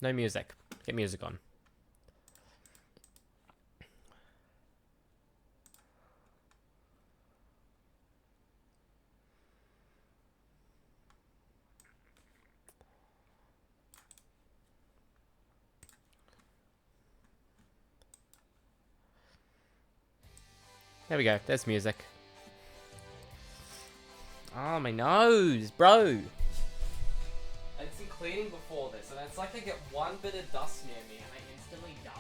No music. Get music on. There we go. There's music. Oh, my nose, bro. I did some cleaning before this, and it's like I get one bit of dust near me, and I instantly die.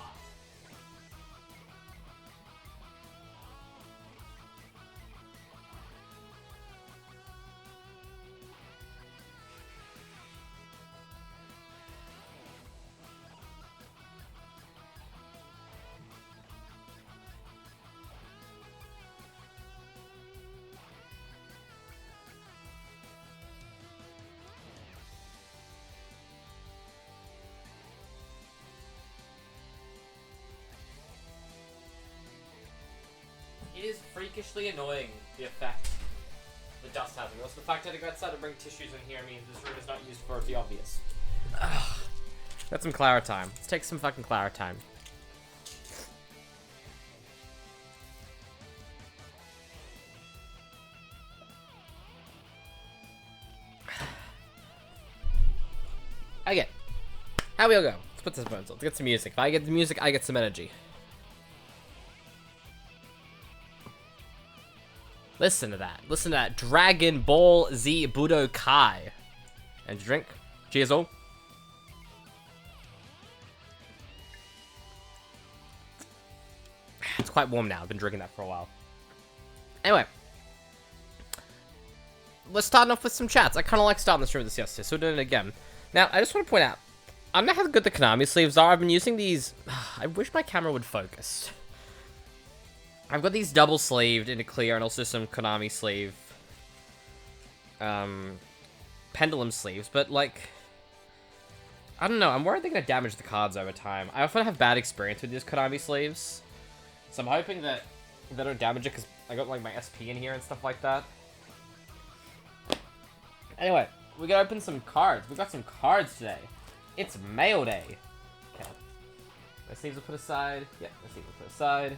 It is freakishly annoying, the effect the dust has. And also the fact that I go outside to bring tissues in here means this room is not used for the obvious. Ugh. Got some Clara time. Let's take some fucking Clara time. Okay. How we all go? Let's put this bones on. Let's get some music. If I get the music, I get some energy. Listen to that. Listen to that. Dragon Ball Z Budokai. And drink. Cheers all. It's quite warm now. I've been drinking that for a while. Anyway. Let's start off with some chats. I kind of like starting this room with this yesterday, so we're doing it again. Now, I just want to point out. I don't know how good the Konami sleeves are. I've been using these. I wish my camera would focus. I've got these double sleeved into clear and also some Konami sleeve pendulum sleeves, but like I don't know, I'm worried they're gonna damage the cards over time. I often have bad experience with these Konami sleeves, so I'm hoping that they don't damage it because I got like my SP in here and stuff like that. Anyway, we gotta open some cards. We got some cards today. It's mail day. Okay. My sleeves are put aside. Yeah, my sleeves are put aside.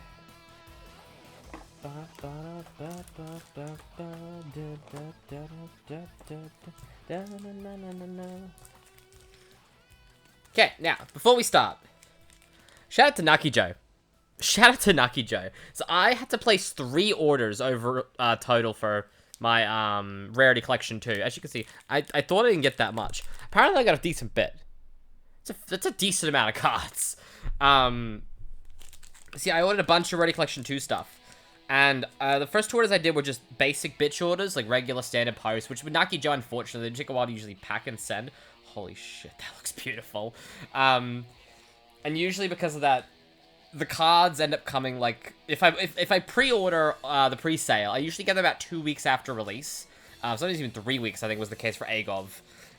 Okay, now, before we start, shout out to Nucky Joe. Shout out to Nucky Joe. So I had to place 3 orders over total for my Rarity Collection 2. As you can see, I thought I didn't get that much. Apparently I got a decent bit. That's a decent amount of cards. See, I ordered a bunch of Rarity Collection 2 stuff. And the first 2 orders I did were just basic bitch orders, like regular standard post, which with Nucky Joe, unfortunately, they take a while to usually pack and send. Holy shit, that looks beautiful. And usually because of that, the cards end up coming, like, if I pre-order the pre-sale, I usually get them about 2 weeks after release. Sometimes even 3 weeks, I think was the case for Agov.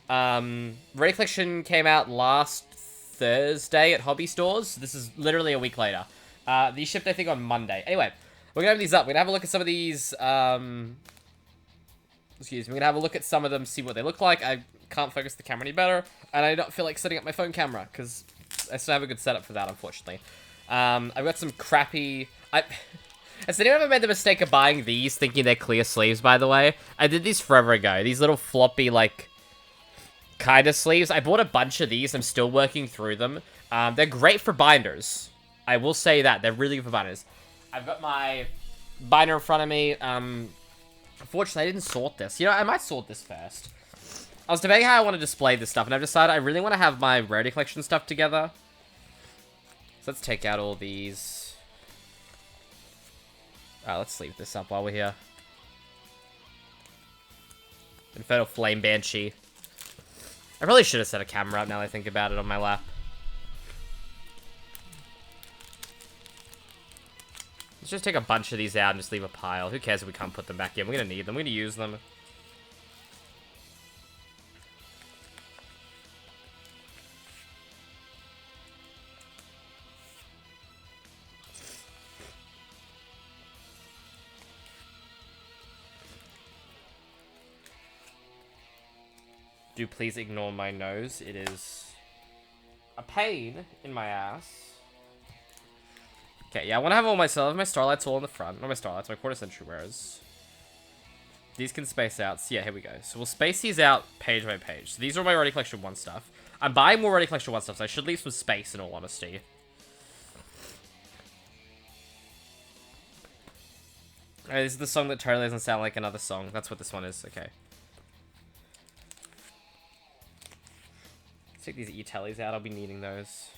Rarity Collection came out last Thursday at hobby stores. This is literally a week later. These shipped, I think, on Monday. Anyway. We're going to open these up. We're going to have a look at some of these, excuse me. We're going to have a look at some of them, see what they look like. I can't focus the camera any better, and I don't feel like setting up my phone camera, because I still have a good setup for that, unfortunately. I've got some crappy... Has anyone ever made the mistake of buying these, thinking they're clear sleeves, by the way? I did these forever ago. These little floppy, like, kind of sleeves. I bought a bunch of these. I'm still working through them. They're great for binders. I will say that. They're really good for binders. I've got my binder in front of me. Unfortunately, I didn't sort this. You know, I might sort this first. I was debating how I want to display this stuff, and I've decided I really want to have my Rarity Collection stuff together. So let's take out all these. Let's leave this up while we're here. Infernal Flame Banshee. I probably should have set a camera up now that I think about it on my lap. Let's just take a bunch of these out and just leave a pile. Who cares if we can't put them back in? We're going to need them. We're going to use them. Do please ignore my nose. It is a pain in my ass. Okay, yeah, I want to have all my starlights all in the front. Not my starlights, my quarter century wearers. These can space out. So yeah, here we go. So we'll space these out page by page. So these are my Ready Collection 1 stuff. I'm buying more Ready Collection 1 stuff, so I should leave some space in all honesty. Alright, this is the song that totally doesn't sound like another song. That's what this one is. Okay. Let's take these E-tellies out. I'll be needing those.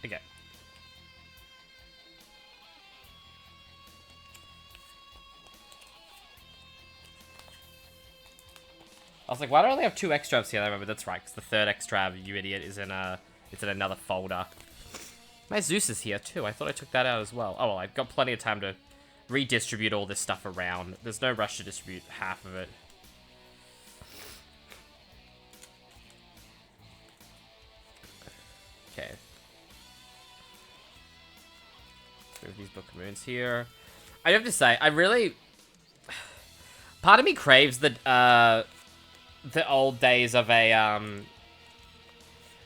Okay. I was like, why do I only have 2 extras here? I remember that's right, because the third extra, you idiot, is in it's in another folder. My Zeus is here too. I thought I took that out as well. Oh well, I've got plenty of time to redistribute all this stuff around. There's no rush to distribute half of it. Okay. Move these Book of Moons here. I have to say, I really... Part of me craves the old days of a,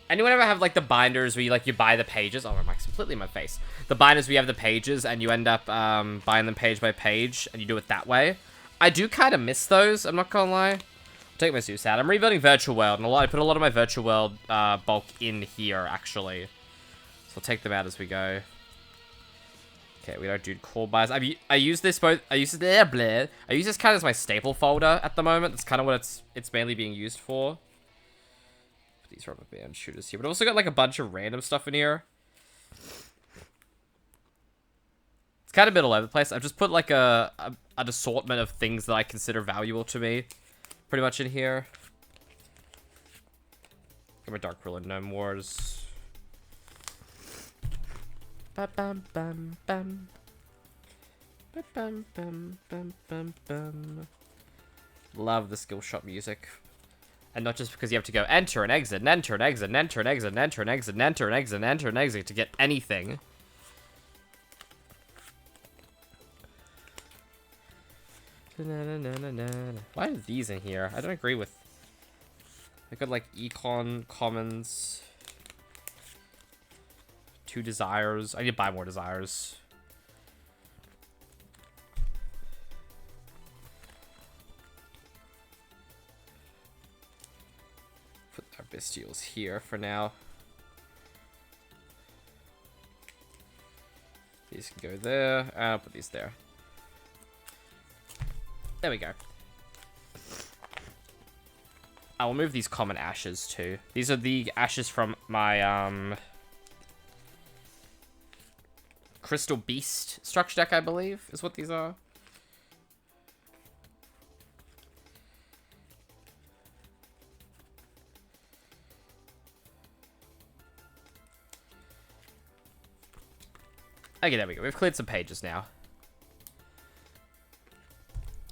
Anyone ever have, like, the binders where you buy the pages? Oh, my mic's completely in my face. The binders where you have the pages and you end up, buying them page by page and you do it that way. I do kind of miss those, I'm not gonna lie. I'll take my Zeus out. I'm rebuilding Virtual World, and I put a lot of my Virtual World, bulk in here, actually. So I'll take them out as we go. Okay, we don't do core buys. I use this kind of as my staple folder at the moment. That's kind of what it's mainly being used for. Put these rubber band shooters here, but I've also got like a bunch of random stuff in here. It's kind of a bit all over the place. I've just put like an assortment of things that I consider valuable to me, pretty much in here. Got my Dark Ruler Gnome Wars. Bum bum bum. Bum bum bum bum bum. Love the skill shop music. And not just because you have to go enter and exit and enter and exit and enter and exit and enter and exit and enter and exit and enter and exit to get anything. Why are these in here? I don't agree with... I got like Econ, Commons... 2 desires. I need to buy more desires. Put our bestials here for now. These can go there. I'll put these there. There we go. I will move these common ashes too. These are the ashes from my Crystal Beast structure deck, I believe, is what these are. Okay, there we go. We've cleared some pages now.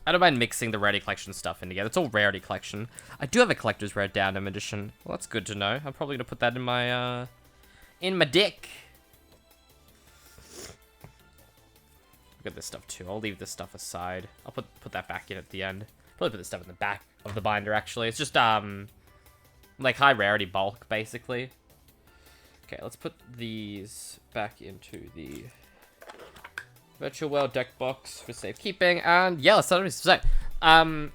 I don't mind mixing the Rarity Collection stuff in together. It's all Rarity Collection. I do have a Collector's Rare Downham edition. Well, that's good to know. I'm probably going to put that in my deck. Look at this stuff too. I'll leave this stuff aside. I'll put that back in at the end. Probably put this stuff in the back of the binder, actually. It's just, like high rarity bulk, basically. Okay, let's put these back into the Virtual World deck box for safekeeping. And yeah, let's start with this. I'm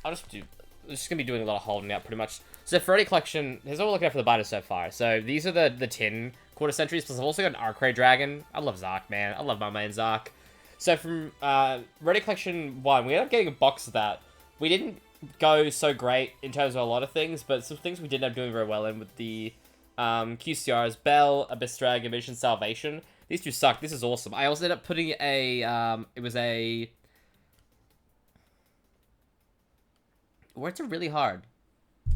just gonna be doing a lot of holding out, pretty much. So for Rarity Collection, here's what we're looking at for the binder so far. So these are the tin quarter centuries, plus I've also got an Arcray Dragon. I love Zark, man. I love my main Zark. So from Rarity Collection 1, we ended up getting a box of that. We didn't go so great in terms of a lot of things, but some things we did end up doing very well in with the QCRs, Bell, Abyss Dragon, Mission Salvation. These two suck. This is awesome. I also ended up putting it was a... Words are really hard.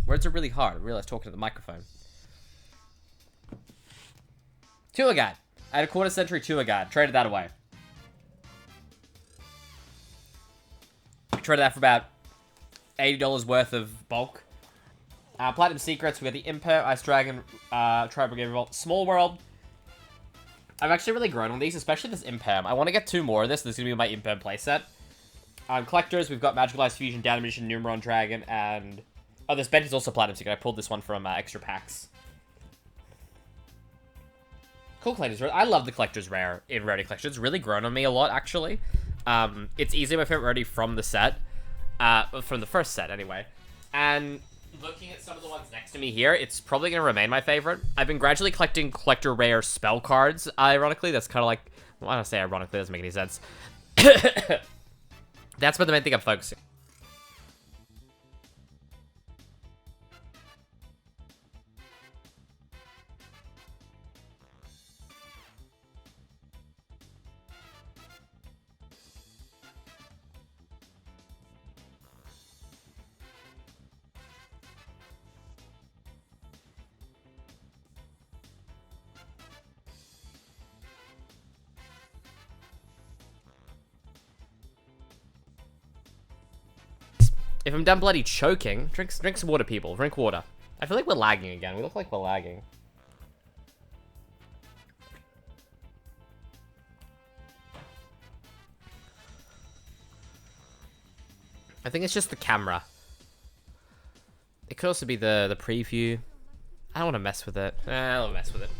Words are really hard. I realized talking to the microphone. Tula Guide. I had a quarter century Tula Guide. Traded that away. Traded that for about $80 worth of bulk. Platinum Secrets, we got the Imper, Ice Dragon, Tri Brigade Revolt, Small World. I've actually really grown on these, especially this Imperm. I want to get 2 more of this. This is going to be my Imperm playset. Collectors, we've got Magical Ice Fusion, Down Mission, Numeron Dragon, and... Oh, this bench is also Platinum Ticket. I pulled this one from extra packs. Cool Collector's Rare. I love the Collector's Rare in Rarity Collection. It's really grown on me a lot, actually. It's easily my favorite rarity from the set. From the first set, anyway. And looking at some of the ones next to me here, it's probably going to remain my favorite. I've been gradually collecting Collector Rare spell cards, ironically. That's kind of like... Well, I don't say ironically, doesn't make any sense. That's been the main thing I'm focusing. If I'm done bloody choking, drink some water, people. Drink water. I feel like we're lagging again. We look like we're lagging. I think it's just the camera. It could also be the preview. I don't want to mess with it. I'll mess with it.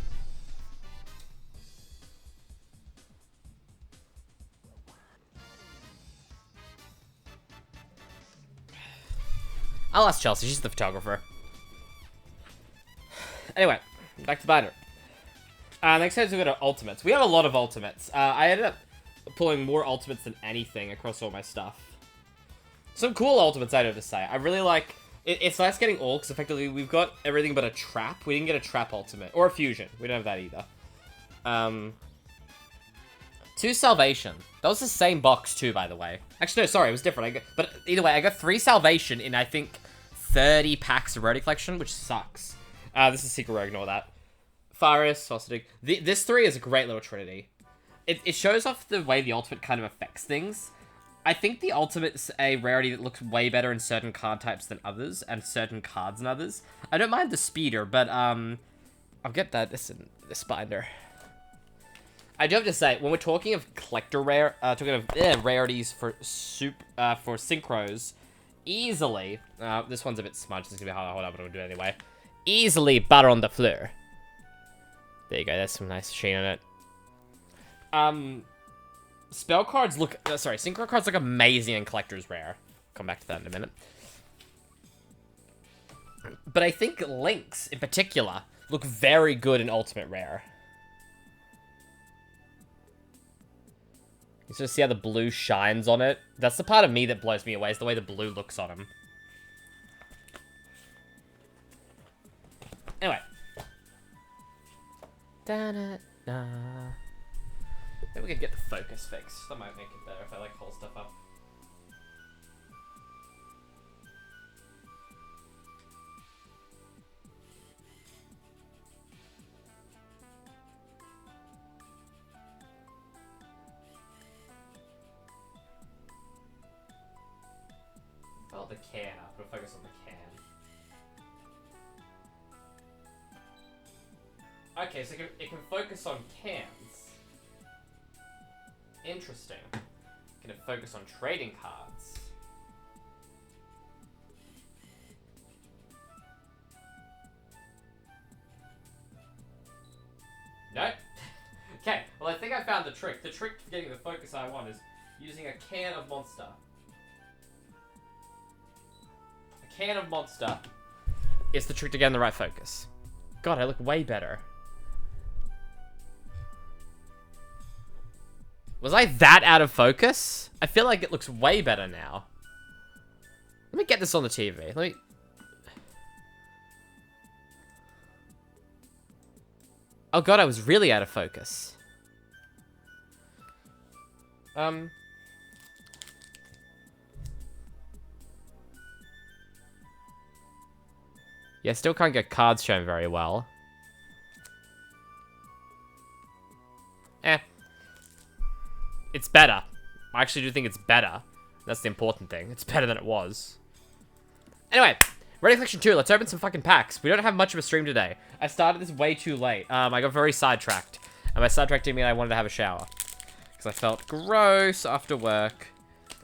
I'll ask Chelsea, she's the photographer. Anyway, back to Binder. Next time we go to Ultimates. We have a lot of Ultimates. I ended up pulling more Ultimates than anything across all my stuff. Some cool Ultimates, I have to say. I really like... It's nice getting all, because effectively we've got everything but a Trap. We didn't get a Trap Ultimate. Or a Fusion. We don't have that either. 2 Salvation. That was the same box too, by the way. Actually, no, sorry, it was different. But either way, I got 3 Salvation in, I think, 30 packs of Rarity Collection, which sucks. This is Secret Rogue, ignore that. Faris, Fossidig. This 3 is a great little trinity. It shows off the way the Ultimate kind of affects things. I think the Ultimate's a rarity that looks way better in certain card types than others, and certain cards than others. I don't mind the Speeder, but, I'll get that, this binder. I do have to say, when we're talking of collector talking of rarities for synchros, easily, this one's a bit smudged, it's gonna be hard to hold up, but I'm gonna do it anyway. Easily Baron de Fleur. There you go, that's some nice sheen on it. Spell cards look, synchro cards look amazing in collector's rare. Come back to that in a minute. But I think links, in particular, look very good in ultimate rare. You sort of see how the blue shines on it. That's the part of me that blows me away, is the way the blue looks on him. Anyway. Da-da-da. Maybe we could get the focus fixed. That might make it better if I, like, hold stuff up. Hold the can up, but focus on the can. Okay, so it can focus on cans. Interesting. Can it focus on trading cards? No? Okay, well I think I found the trick. The trick to getting the focus I want is using a can of Monster. A can of Monster is the trick to getting the right focus. God, I look way better. Was I that out of focus? I feel like it looks way better now. Let me get this on the TV. Let me... Oh god, I was really out of focus. Yeah, still can't get cards shown very well. It's better. I actually do think it's better. That's the important thing. It's better than it was. Anyway, Rarity Collection 2, let's open some fucking packs. We don't have much of a stream today. I started this way too late. I got very sidetracked. And by sidetracked, I mean I wanted to have a shower. Because I felt gross after work.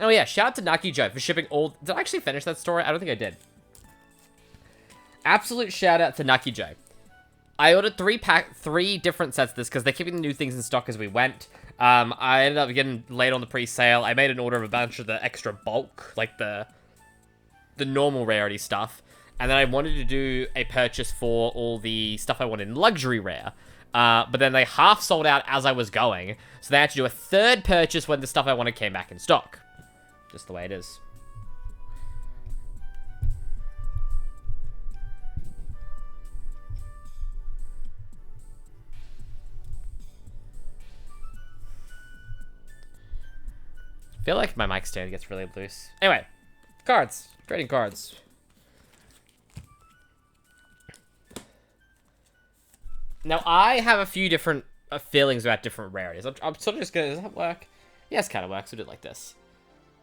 Oh yeah, shout out to Naki Joe for shipping all... Did I actually finish that story? I don't think I did. Absolute shout out to Naki Joe. I ordered 3 different sets of this because they're keeping the new things in stock as we went. I ended up getting late on the pre-sale. I made an order of a bunch of the extra bulk, like the normal rarity stuff. And then I wanted to do a purchase for all the stuff I wanted in luxury rare. But then they half sold out as I was going. So they had to do a third purchase when the stuff I wanted came back in stock. Just the way it is. I feel like my mic stand gets really loose. Anyway, cards. Trading cards. Now, I have a few different feelings about different rarities. I'm sort of just gonna... Does that work? Yes, kind of works. We'll do it like this.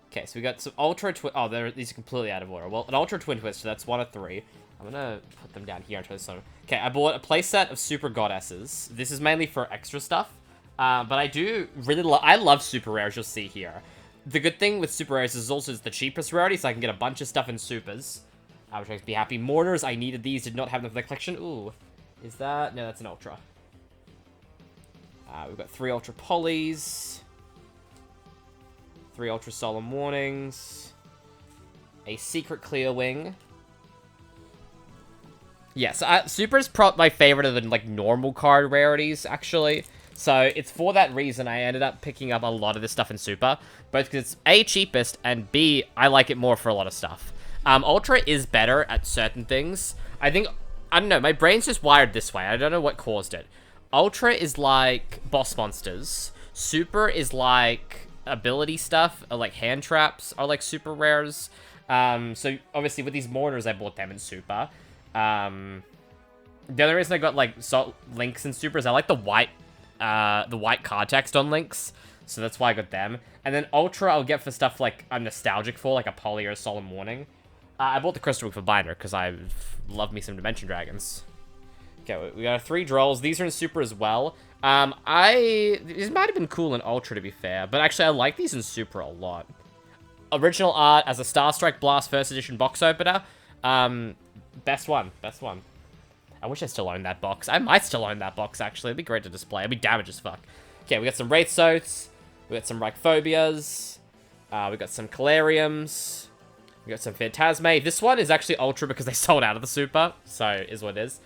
Okay, so we got some Ultra Twin... Oh, these are completely out of order. Well, an Ultra Twin Twist, so that's 1 of 3. I'm gonna put them down here until this one. Okay, I bought a playset of Super Goddesses. This is mainly for extra stuff. But I do really I love Super Rares, you'll see here. The good thing with Super Rares is also it's the cheapest rarity, so I can get a bunch of stuff in Supers. Which makes me happy. Mortars, I needed these, did not have them for the collection. Ooh. Is that... No, that's an Ultra. We've got 3 Ultra Polys. 3 Ultra Solemn Warnings. A Secret Clear Wing. Yeah, so Super is my favorite of the, like, normal card rarities, actually. So, it's for that reason I ended up picking up a lot of this stuff in Super. Both because it's A, cheapest, and B, I like it more for a lot of stuff. Ultra is better at certain things. I think... I don't know, my brain's just wired this way. I don't know what caused it. Ultra is like boss monsters. Super is like ability stuff, or like hand traps are like super rares. So obviously with these mortars, I bought them in Super. The other reason I got like links in Super is I like the white card text on links. So that's why I got them. And then Ultra I'll get for stuff like I'm nostalgic for, like a Poly or a Solemn Warning. I bought the Crystal Book for Binder because I love me some Dimension Dragons. Okay, we got 3 Drolls. These are in Super as well. These might have been cool in Ultra, to be fair. But actually, I like these in Super a lot. Original art as a Starstrike Blast First Edition box opener. Best one. Best one. I wish I still owned that box. I might still own that box, actually. It'd be great to display. It'd be damaged as fuck. Okay, we got some Wraith Soats. We got some Reichphobias. We got some Calariums. We got some Phantasme. This one is actually Ultra because they sold out of the Super. So, is what it is.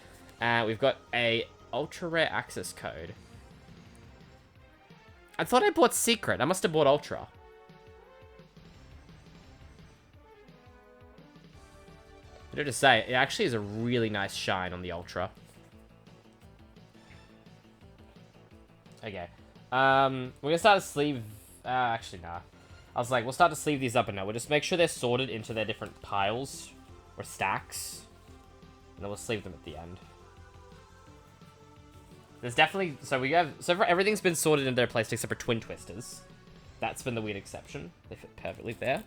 We've got a Ultra Rare Access Code. I thought I bought Secret. I must have bought Ultra. I do to say, it actually is a really nice shine on the Ultra. Okay. We're gonna start a sleeve... actually, nah. I was like, we'll start to sleeve these up and now. We'll just make sure they're sorted into their different piles. Or stacks. And then we'll sleeve them at the end. There's definitely... So we have... So far, everything's been sorted in their place except for Twin Twisters. That's been the weird exception. They fit perfectly there.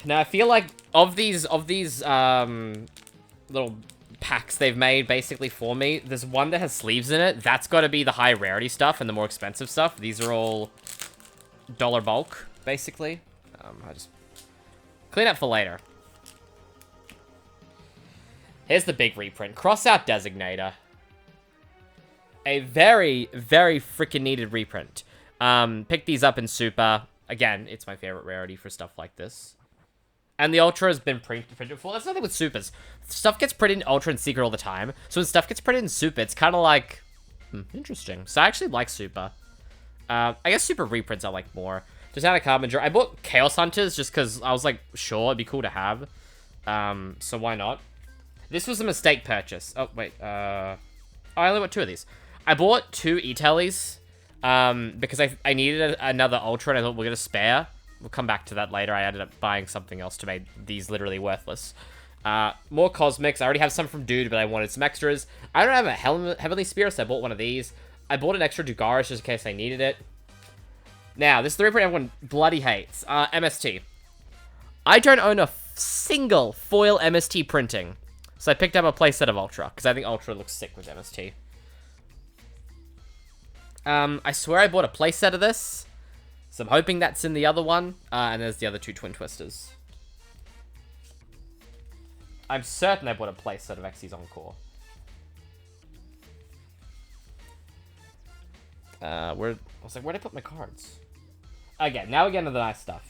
Now, I feel like of these little packs they've made basically for me, there's one that has sleeves in it. That's got to be the high rarity stuff and the more expensive stuff. These are all dollar bulk, basically. I just clean up for later. Here's the big reprint. Cross-out Designator. A very, very freaking needed reprint. Pick these up in Super. Again, it's my favorite rarity for stuff like this. And the Ultra has been printed before. That's nothing with Supers. Stuff gets printed in Ultra and Secret all the time. So when stuff gets printed in Super, it's kind of like... interesting. So I actually like Super. I guess Super reprints I like more. Just out of Carpenter. I bought Chaos Hunters just because I was like, sure, it'd be cool to have. So why not? This was a mistake purchase. Oh, wait. I only bought 2 of these. I bought 2 E-Tellies because I needed another Ultra and I thought we're going to spare. We'll come back to that later. I ended up buying something else to make these literally worthless. More Cosmics. I already have some from Dude, but I wanted some extras. I don't have a Heavenly Spear, so I bought one of these. I bought an extra Dugaris just in case I needed it. Now, this is the reprint everyone bloody hates. MST. I don't own a single foil MST printing. So I picked up a playset of Ultra, because I think Ultra looks sick with MST. I swear I bought a playset of this. This So I'm hoping that's in the other one. And there's the other 2 Twin Twisters. I'm certain I bought a playset of Xyz Encore. I was like, where'd I put my cards? Okay, now we get into the nice stuff.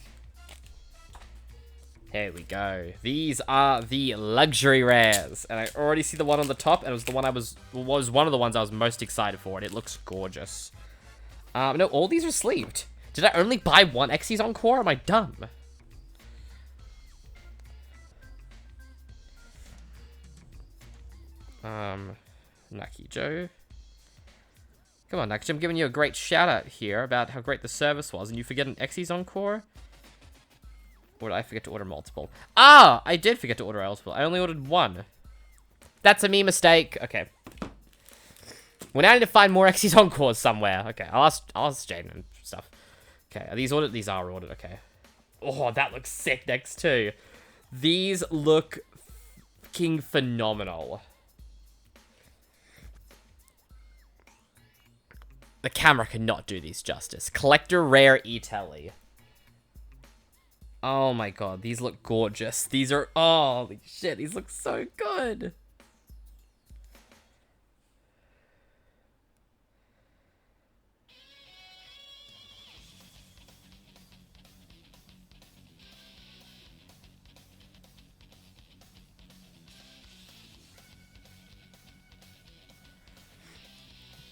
Here we go. These are the luxury rares, and I already see the one on the top, and it was the one was one of the ones I was most excited for, and it looks gorgeous. No, all these are sleeved. Did I only buy one Xyz Encore? Am I dumb? Naki Joe. Come on, Naki, I'm giving you a great shout out here about how great the service was, and you forget an Xyz Encore? Or did I forget to order multiple? Ah! I did forget to order multiple. I only ordered one. That's a me mistake. Okay. We now need to find more Xyz Encores somewhere. Okay, I'll ask Jaden and stuff. Okay, are these ordered? These are ordered, okay. Oh, that looks sick next too. These look fucking phenomenal. The camera cannot do these justice. Collector Rare E-Telly. Oh my god, these look gorgeous. These are, oh, holy shit, these look so good.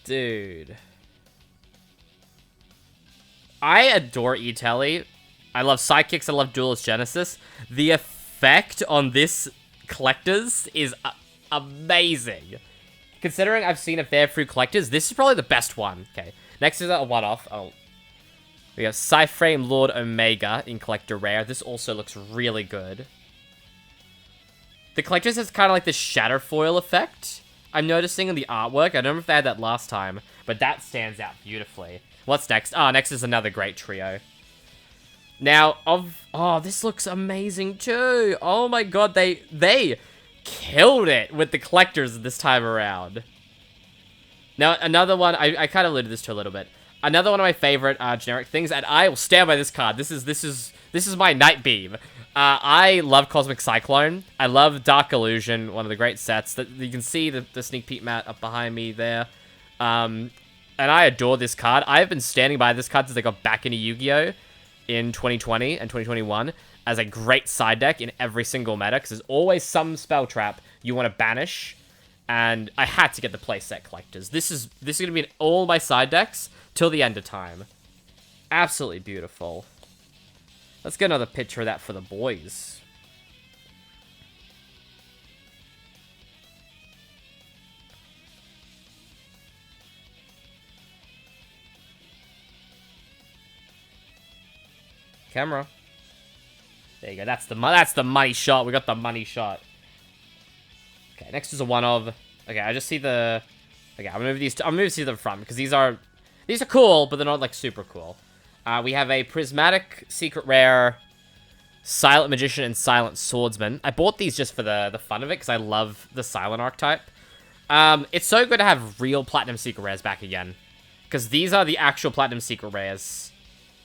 Dude. I adore E-Telly. I love Sidekicks, I love Duelist Genesis. The effect on this Collectors is amazing. Considering I've seen a fair few Collectors, this is probably the best one. Okay, next is a one-off. Oh, we have Cyframe Lord Omega in Collector Rare. This also looks really good. The Collectors has kind of like the shatter foil effect I'm noticing in the artwork. I don't know if they had that last time, but that stands out beautifully. What's next? Ah, next is another great trio. Now, oh, this looks amazing too. Oh my god, they killed it with the Collectors this time around. Now, another one, I kind of alluded this to a little bit. Another one of my favorite generic things, and I will stand by this card. This is my Night Beam. I love Cosmic Cyclone. I love Dark Illusion, one of the great sets. That you can see the sneak peek mat up behind me there. And I adore this card. I've been standing by this card since I got back into Yu-Gi-Oh! In 2020 and 2021 as a great side deck in every single meta, because there's always some spell trap you want to banish, and I had to get the playset Collectors. This is going to be in all my side decks till the end of time. Absolutely beautiful. Let's get another picture of that for the boys. Camera. There you go. That's the money shot. We got the money shot. Okay, next is a one of. Okay, I just see the. Okay, I'm gonna move these. I'm gonna move these to the front because these are cool, but they're not like super cool. We have a Prismatic Secret Rare, Silent Magician, and Silent Swordsman. I bought these just for the fun of it because I love the Silent archetype. It's so good to have real Platinum Secret Rares back again, because these are the actual Platinum Secret Rares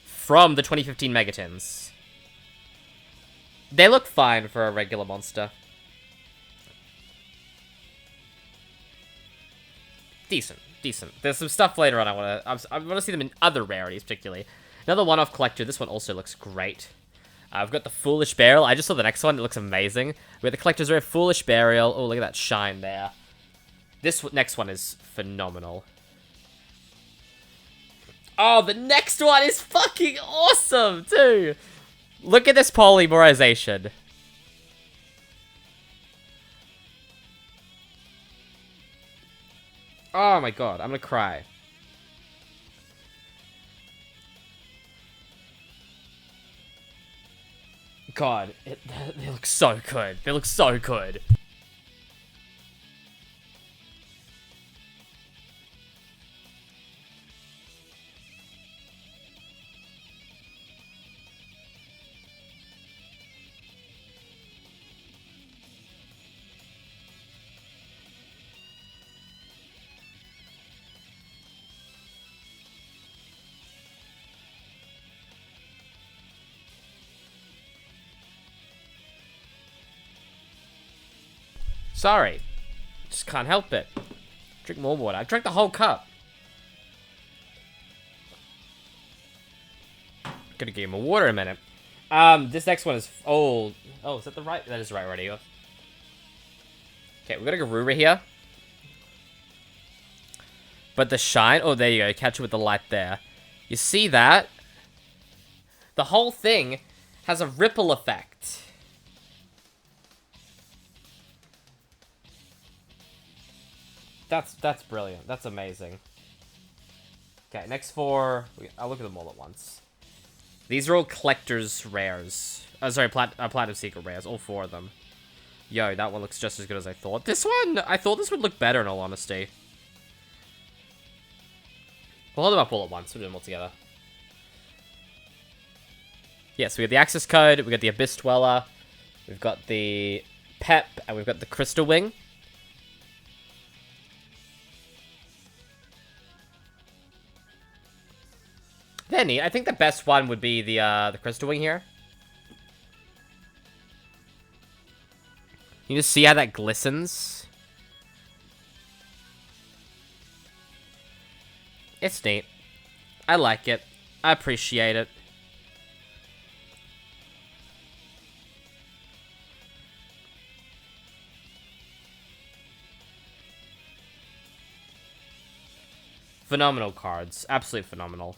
from the 2015 Megatins. They look fine for a regular monster. Decent. There's some stuff later on I want to see them in other rarities, particularly. Another one-off Collector. This one also looks great. I've got the Foolish Burial. I just saw the next one. It looks amazing. We have the Collector's Rare Foolish Burial. Oh, look at that shine there. This next one is phenomenal. Oh, the next one is fucking awesome, too. Look at this polymerization. Oh my god, I'm gonna cry. God, they look so good. They look so good. Sorry. Just can't help it. Drink more water. I drank the whole cup. Gonna give him a water in a minute. This next one is... Oh, is that the right? That is the right radio. Okay, we've got a Garura here. But the shine... Oh, there you go. Catch it with the light there. You see that? The whole thing has a ripple effect. That's brilliant. That's amazing. Okay, next four... I'll look at them all at once. These are all collector's rares. Oh, sorry, platinum secret rares. All four of them. Yo, that one looks just as good as I thought. This one, I thought this would look better in all honesty. We'll hold them up all at once. We'll do them all together. Yes, we got the access code. We got the Abyss Dweller. We've got the Pep, and we've got the Crystal Wing. They're neat. I think the best one would be the Crystal Wing here. You just see how that glistens? It's neat. I like it. I appreciate it. Phenomenal cards. Absolutely phenomenal.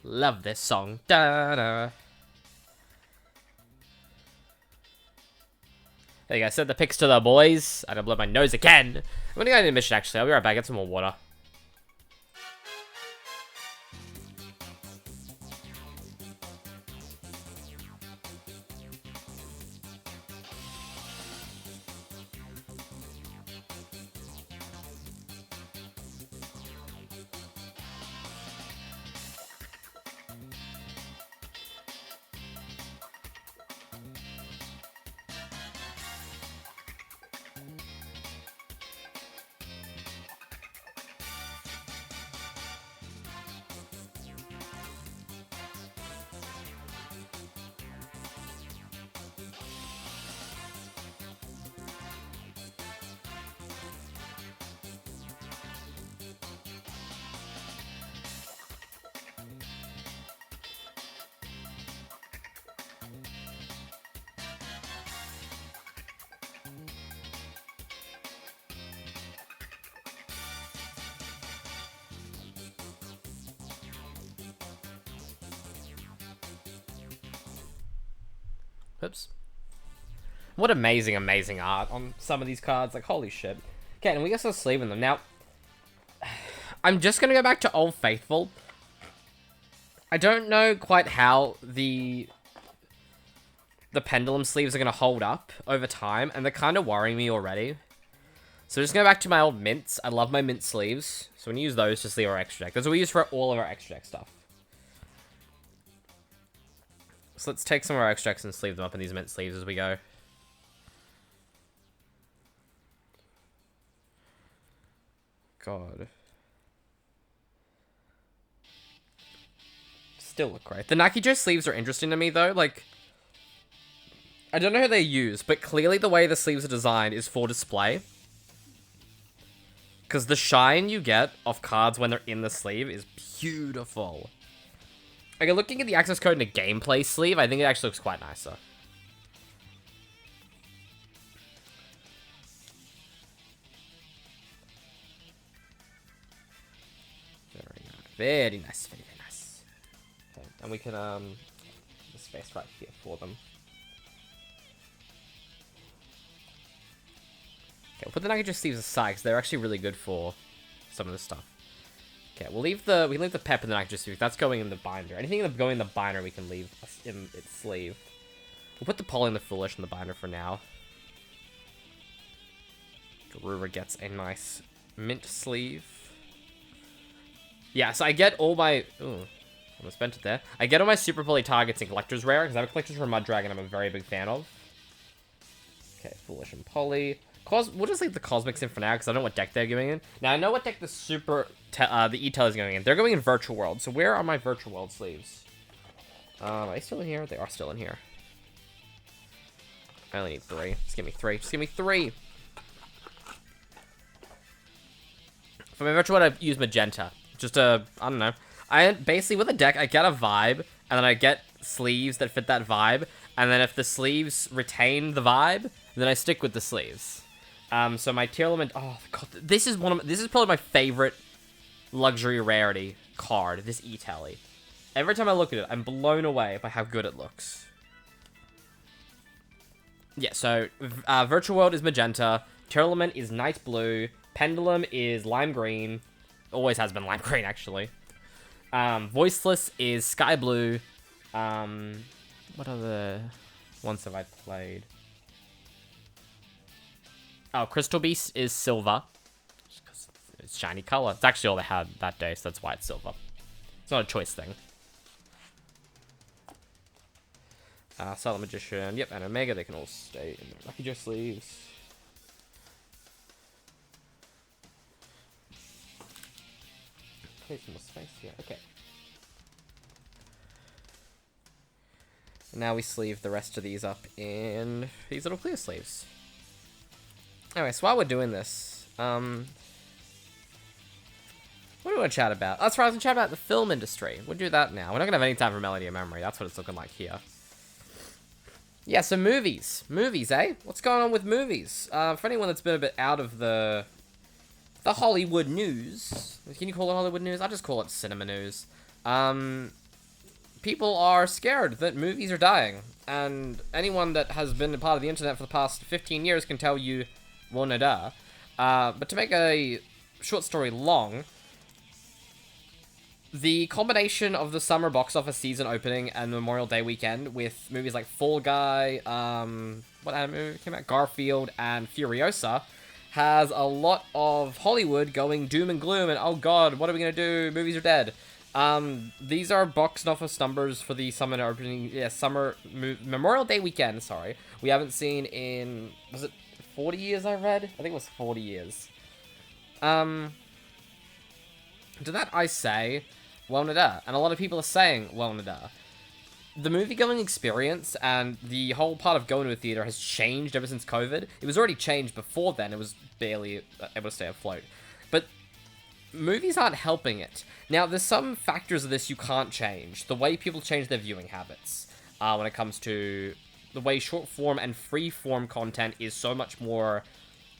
Love this song. Da-da. There you go. Send the pics to the boys. I don't blow my nose again. I'm gonna go into mission actually. I'll be right back. Get some more water. Oops. What amazing, amazing art on some of these cards. Like, holy shit. Okay, and we got some sleeve in them. Now, I'm just going to go back to Old Faithful. I don't know quite how the pendulum sleeves are going to hold up over time, and they're kind of worrying me already. So just go back to my old mints. I love my mint sleeves. So we're going to use those to sleeve our extra deck. That's what we use for all of our extra deck stuff. So let's take some of our extracts and sleeve them up in these mint sleeves as we go. God. Still look great. The Nakijo sleeves are interesting to me though. Like, I don't know who they use, but clearly the way the sleeves are designed is for display. Because the shine you get off cards when they're in the sleeve is beautiful. Okay, looking at the access code in a gameplay sleeve, I think it actually looks quite nicer. Very nice. Very nice, very nice. Okay, and we can, the space right here for them. Okay, we'll put the Nagaja sleeves aside, because they're actually really good for some of this stuff. Okay, we can leave the pep in the Nagaja sleeve. That's going in the binder. Anything that's going in the binder, we can leave in its sleeve. We'll put the Polly and the Foolish in the binder for now. Garura gets a nice mint sleeve. Yeah, so I get all my... Ooh, almost spent it there. I get all my Super Poly targets in Collector's Rare, because I have a Collector's Rare Mud Dragon I'm a very big fan of. Okay, Foolish and Poly. We'll just leave the Cosmics in for now, because I don't know what deck they're going in. Now, I know what deck the E-Tail is going in. They're going in Virtual World, so where are my Virtual World sleeves? Are they still in here? They are still in here. I only need 3. Just give me 3. Just give me 3! For my Virtual World, I use Magenta. Just I don't know. Basically, with a deck, I get a vibe, and then I get sleeves that fit that vibe, and then if the sleeves retain the vibe, then I stick with the sleeves. So my Tier Element... Oh, God. This is probably my favorite luxury rarity card, this E-Tally. Every time I look at it, I'm blown away by how good it looks. Yeah, so Virtual World is magenta, Tier Element is night blue, Pendulum is lime green, always has been lime green actually. Voiceless is sky blue. What other ones have I played? Oh, Crystal Beast is silver. Just 'cause it's shiny color. It's actually all they had that day, so that's why it's silver. It's not a choice thing. Silent Magician, yep, and Omega, they can all stay in their Lucky Joe sleeves. Place some more space here, okay. And now we sleeve the rest of these up in these little clear sleeves. Anyway, so while we're doing this, what do we want to chat about? That's right, I was going to chat about the film industry. We'll do that now. We're not going to have any time for Melody of Memory. That's what it's looking like here. Yeah, so movies. Movies, eh? What's going on with movies? For anyone that's been a bit out of the Hollywood news. Can you call it Hollywood news? I just call it cinema news. People are scared that movies are dying. And anyone that has been a part of the internet for the past 15 years can tell you, well, no duh. But to make a short story long, the combination of the summer box office season opening and Memorial Day weekend with movies like Fall Guy, what other movie came out? Garfield and Furiosa has a lot of Hollywood going doom and gloom and oh god, what are we gonna do? Movies are dead. These are box office numbers for the summer opening, Memorial Day weekend, sorry. We haven't seen in, was it 40 years I read? I think it was 40 years. To that I say, well nada. And a lot of people are saying, well nada. The movie-going experience and the whole part of going to a theater has changed ever since COVID. It was already changed before then. It was barely able to stay afloat. But movies aren't helping it. Now, there's some factors of this you can't change. The way people change their viewing habits when it comes to the way short-form and free-form content is so much more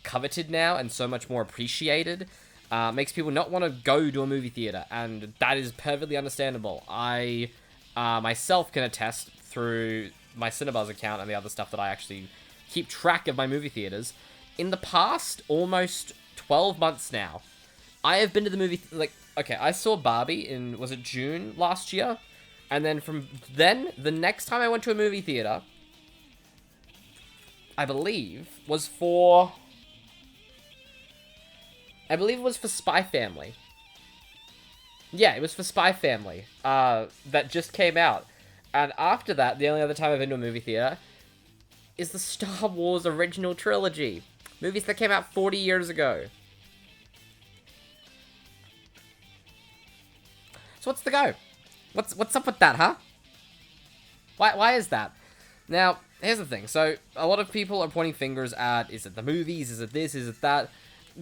coveted now and so much more appreciated. Makes people not want to go to a movie theater, and that is perfectly understandable. I myself can attest through my Cinebuzz account and the other stuff that I actually keep track of my movie theaters. In the past, almost 12 months now, I have been to the movie, okay, I saw Barbie in, was it June last year? And then from then, the next time I went to a movie theater, I believe, was for Spy Family. Yeah, it was for Spy Family, that just came out. And after that, the only other time I've been to a movie theater is the Star Wars original trilogy. Movies that came out 40 years ago. So what's the go? What's up with that, huh? Why is that? Now, here's the thing. So, a lot of people are pointing fingers at, is it the movies, is it this, is it that?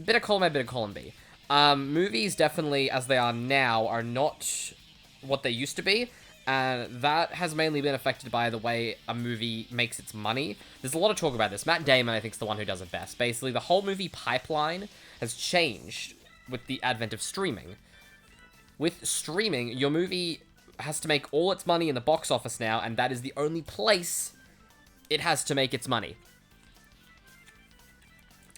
Bit of column A, bit of column B. Movies, definitely, as they are now, are not what they used to be, and that has mainly been affected by the way a movie makes its money. There's a lot of talk about this. Matt Damon, I think, is the one who does it best. Basically, the whole movie pipeline has changed with the advent of streaming. With streaming, your movie has to make all its money in the box office now, and that is the only place it has to make its money.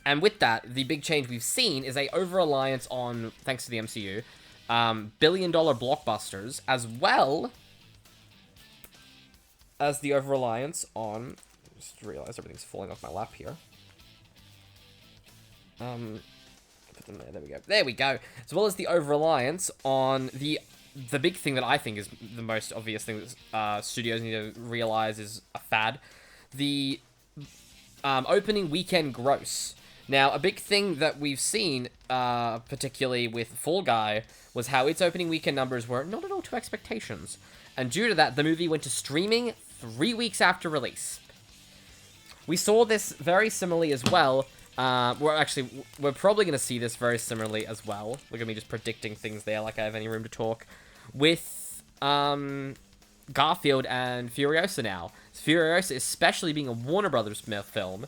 And with that, the big change we've seen is a over-reliance on, thanks to the MCU, billion-dollar blockbusters, as well as the over-reliance on... Just realized everything's falling off my lap here. Put There we go. There we go. As well as the over-reliance on the big thing that I think is the most obvious thing that studios need to realize is a fad. The opening weekend gross. Now, a big thing that we've seen, particularly with Fall Guy, was how its opening weekend numbers were not at all to expectations. And due to that, the movie went to streaming 3 weeks after release. We saw this very similarly as well. We're probably going to see this very similarly as well. Look at me just predicting things there like I have any room to talk. With Garfield and Furiosa now. Furiosa, especially being a Warner Brothers film,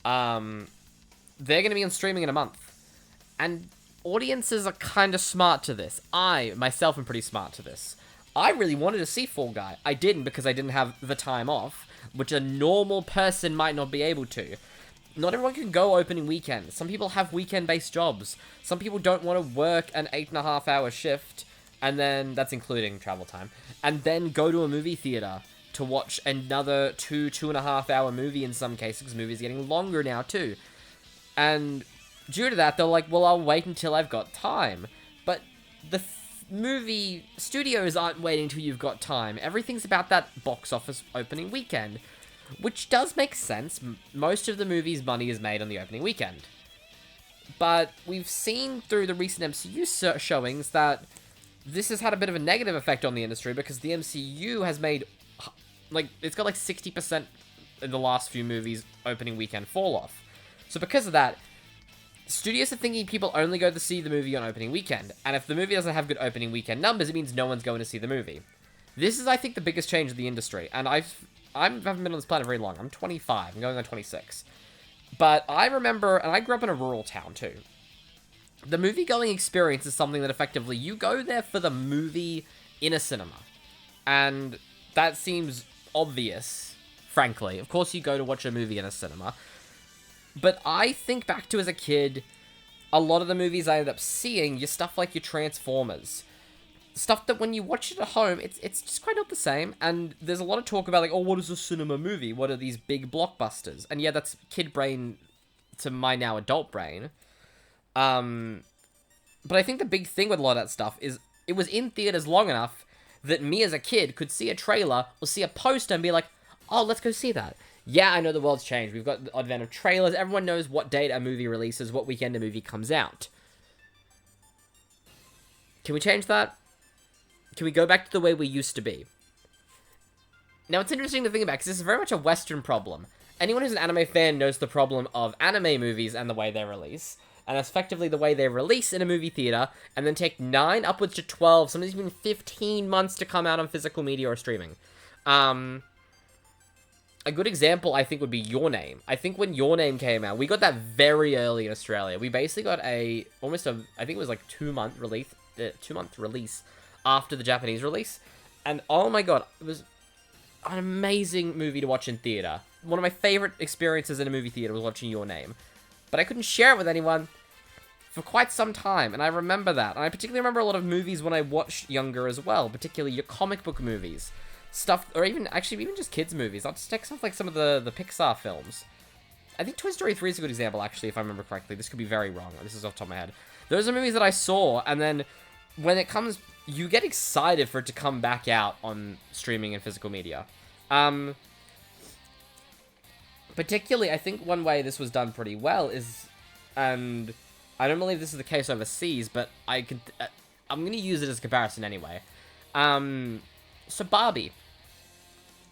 they're going to be on streaming in a month. And audiences are kind of smart to this. I, myself, am pretty smart to this. I really wanted to see Fall Guy. I didn't because I didn't have the time off, which a normal person might not be able to. Not everyone can go opening weekend. Some people have weekend-based jobs. Some people don't want to work an 8.5-hour shift, and then, that's including travel time, and then go to a movie theater to watch another 2.5-hour movie in some cases, because movies are getting longer now too. And due to that, they're like, well, I'll wait until I've got time. But the movie studios aren't waiting until you've got time. Everything's about that box office opening weekend, which does make sense. Most of the movie's money is made on the opening weekend. But we've seen through the recent MCU showings that this has had a bit of a negative effect on the industry because the MCU has made, like, it's got like 60% in the last few movies opening weekend fall off. So because of that, studios are thinking people only go to see the movie on opening weekend. And if the movie doesn't have good opening weekend numbers, it means no one's going to see the movie. This is, I think, the biggest change in the industry. And I haven't been on this planet very long. I'm 25. I'm going on 26. But I remember, and I grew up in a rural town too. The movie-going experience is something that effectively you go there for the movie in a cinema. And that seems obvious, frankly. Of course you go to watch a movie in a cinema. But I think back to as a kid, a lot of the movies I ended up seeing, your stuff like your Transformers. Stuff that when you watch it at home, it's just quite not the same. And there's a lot of talk about like, oh, what is a cinema movie? What are these big blockbusters? And yeah, that's kid brain to my now adult brain. But I think the big thing with a lot of that stuff is it was in theaters long enough that me as a kid could see a trailer or see a poster and be like, oh, let's go see that. Yeah, I know the world's changed. We've got the advent of trailers. Everyone knows what date a movie releases, what weekend a movie comes out. Can we change that? Can we go back to the way we used to be? Now, it's interesting to think about, because this is very much a Western problem. Anyone who's an anime fan knows the problem of anime movies and the way they release. And that's effectively the way they release in a movie theater, and then take 9 upwards to 12, sometimes even 15 months to come out on physical media or streaming. A good example, I think, would be Your Name. I think when Your Name came out, we got that very early in Australia. We basically got I think it was like 2-month release after the Japanese release. And oh my god, it was an amazing movie to watch in theater. One of my favorite experiences in a movie theater was watching Your Name. But I couldn't share it with anyone for quite some time, and I remember that. And I particularly remember a lot of movies when I watched younger as well, particularly your comic book movies. Stuff, or even just kids' movies. I'll just take stuff like some of the Pixar films. I think Toy Story 3 is a good example, actually, if I remember correctly. This could be very wrong. This is off the top of my head. Those are movies that I saw, and then when it comes, you get excited for it to come back out on streaming and physical media. Particularly, I think one way this was done pretty well is, and I don't believe this is the case overseas, but I'm going to use it as a comparison anyway. So Barbie.